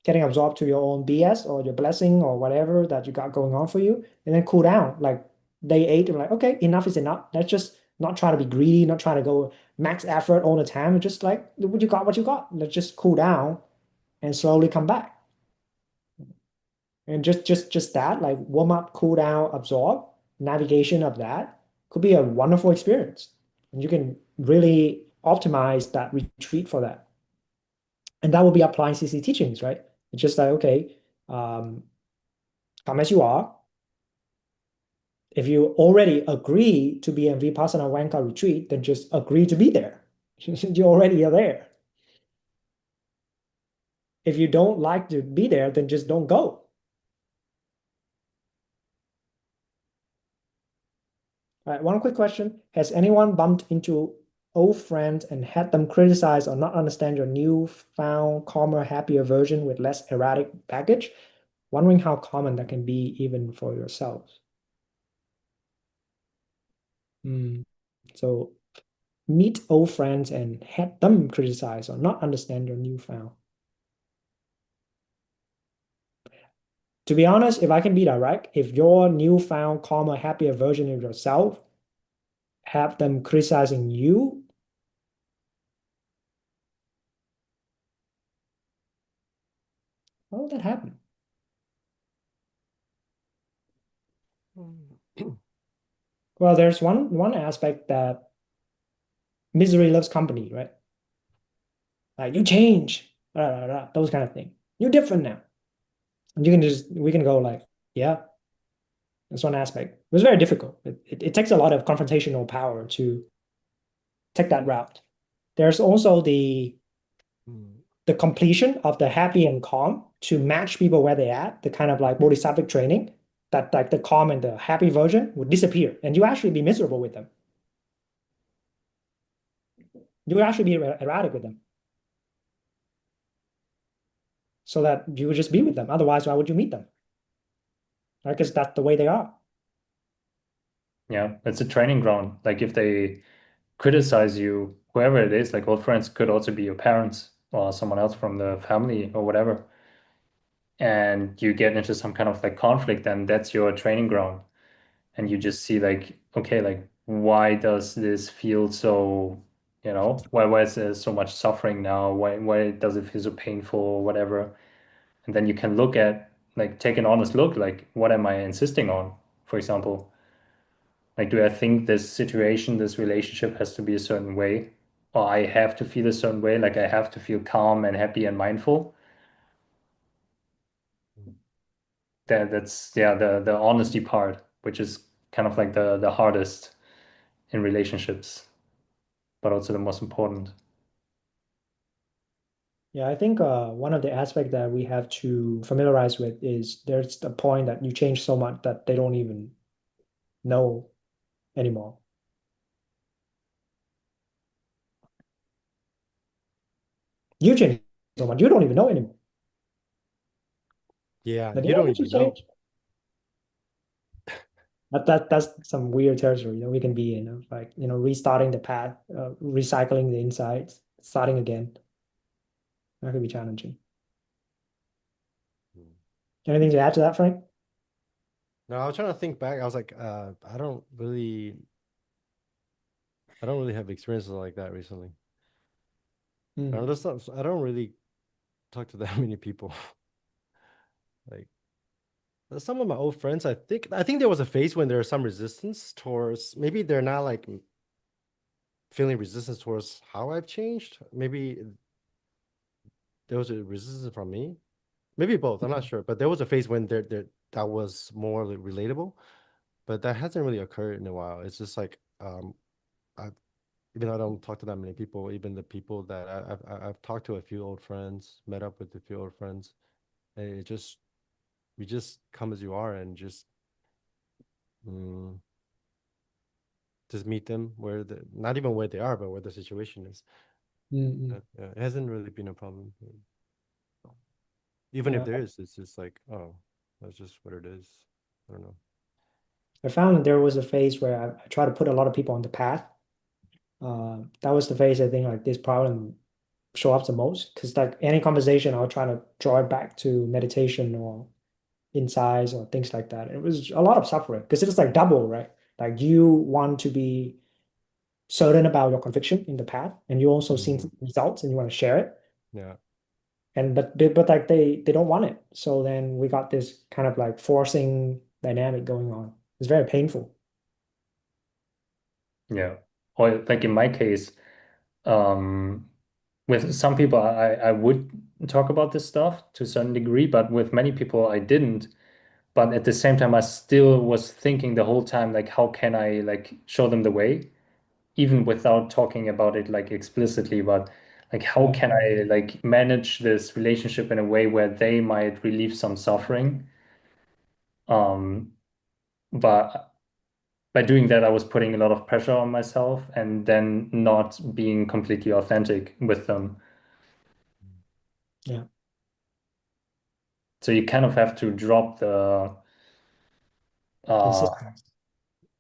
getting absorbed to your own BS or your blessing or whatever that you got going on for you, and then cool down. Like day 8, I'm like, okay, enough is enough. Let's just not try to be greedy, not trying to go max effort all the time. Just like what you got. Let's just cool down and slowly come back. And just that, like warm up, cool down, absorb, navigation of that could be a wonderful experience. And you can really optimize that retreat for that. And that will be applying CC teachings, right? It's just like, okay, um, come as you are. If you already agree to be in Vipassana Wanka retreat, then just agree to be there. You already are there. If you don't like to be there, then just don't go. All right, one quick question. Has anyone bumped into old friends and had them criticize or not understand your newfound, calmer, happier version with less erratic baggage? Wondering how common that can be even for yourselves. Hmm. So meet old friends and had them criticize or not understand your newfound. To be honest, if I can be direct, if your newfound, calmer, happier version of yourself have them criticizing you, how would that happen? mm. Well, there's one aspect that misery loves company, right? Like you change, those kind of thing. You're different now. And we can go like, yeah, that's one aspect. It was very difficult. It takes a lot of confrontational power to take that route. There's also Mm. the completion of the happy and calm to match people where they're at, the kind of like bodhisattvic training, that like the calm and the happy version would disappear and you actually be miserable with them. You would actually be erratic with them so that you would just be with them. Otherwise, why would you meet them? Right? Because that's the way they are. Yeah, it's a training ground. Like if they criticize you, whoever it is, like old friends could also be your parents or someone else from the family or whatever, and you get into some kind of like conflict, then that's your training ground. And you just see like, okay, like why does this feel so, why is there so much suffering now? Why does it feel so painful or whatever? And then you can look at like take an honest look, like what am I insisting on, for example? Like, do I think this situation, this relationship has to be a certain way? Or I have to feel a certain way, like I have to feel calm and happy and mindful? That's yeah, the honesty part, which is kind of like the hardest in relationships, but also the most important. Yeah, I think one of the aspects that we have to familiarize with is there's the point that you change so much that they don't even know anymore. You change so much, you don't even know anymore. Yeah, Like, you don't what you even know. change? That's some weird territory that we can be in, of like, restarting the path, recycling the insights, starting again. That could be challenging. Mm. Anything to add to that, Frank? No, I was trying to think back. I was like, I don't really have experiences like that recently. Mm. I don't really talk to that many people. Like some of my old friends, I think there was a phase when there was some resistance towards, maybe they're not like feeling resistance towards how I've changed. Maybe there was a resistance from me. Maybe both. I'm not sure. But there was a phase when there that was more like relatable. But that hasn't really occurred in a while. It's just like I even though I don't talk to that many people, even the people that I've talked to a few old friends, met up with a few old friends, and it just we just come as you are and mm, just meet them where the not even where they are, but where the situation is. Mm-mm. Yeah, it hasn't really been a problem. Even if Yeah, there is, it's just like, oh, that's just what it is. I don't know. I found there was a phase where I tried to put a lot of people on the path. That was the phase I think like this problem show up the most because like any conversation, I'll try to draw it back to meditation or insights or things like that. It was a lot of suffering because it's like double, right? Like you want to be certain about your conviction in the path, and you also seen Hmm. results and you want to share it. Yeah. And but like they don't want it. So then we got this kind of like forcing dynamic going on. It's very painful. Yeah. Or like in my case, um, with some people I would talk about this stuff to a certain degree, but with many people I didn't. But at the same time, I still was thinking the whole time, like, how can I like show them the way, even without talking about it like explicitly, but like how Yeah. can I like manage this relationship in a way where they might relieve some suffering? Um, but by doing that, I was putting a lot of pressure on myself and then not being completely authentic with them. Yeah. So you kind of have to drop the uh Insistence.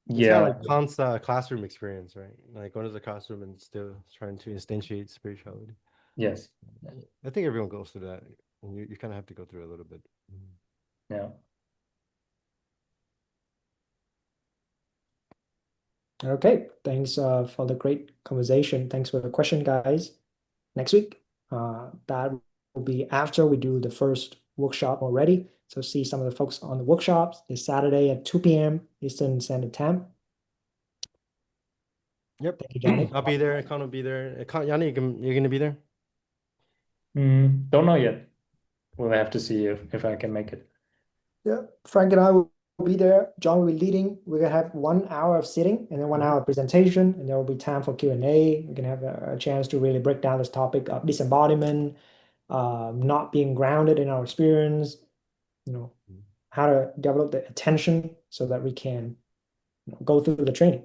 It's kind of yeah, like constant classroom experience, right? Like going to the classroom and still trying to instantiate spirituality. yes. I think everyone goes through that. And you kind of have to go through it a little bit. Yeah. Okay. Thanks for the great conversation. Thanks for the question, guys. Next week, that will be after we do the first workshop already. So see some of the folks on the workshops this Saturday at 2 p.m. Eastern Standard Time. Yep. Thank you, Johnny. I'll be there. Con will be there. Yanni, you're gonna be there? Don't know yet. We'll have to see if I can make it. Yeah, Frank and I will be there. John will be leading. We're gonna have 1 hour of sitting and then 1 hour of presentation, and there will be time for Q&A. We're gonna have a chance to really break down this topic of disembodiment, not being grounded in our experience, you know, how to develop the attention so that we can go through the training.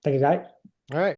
Thank you, guys. All right.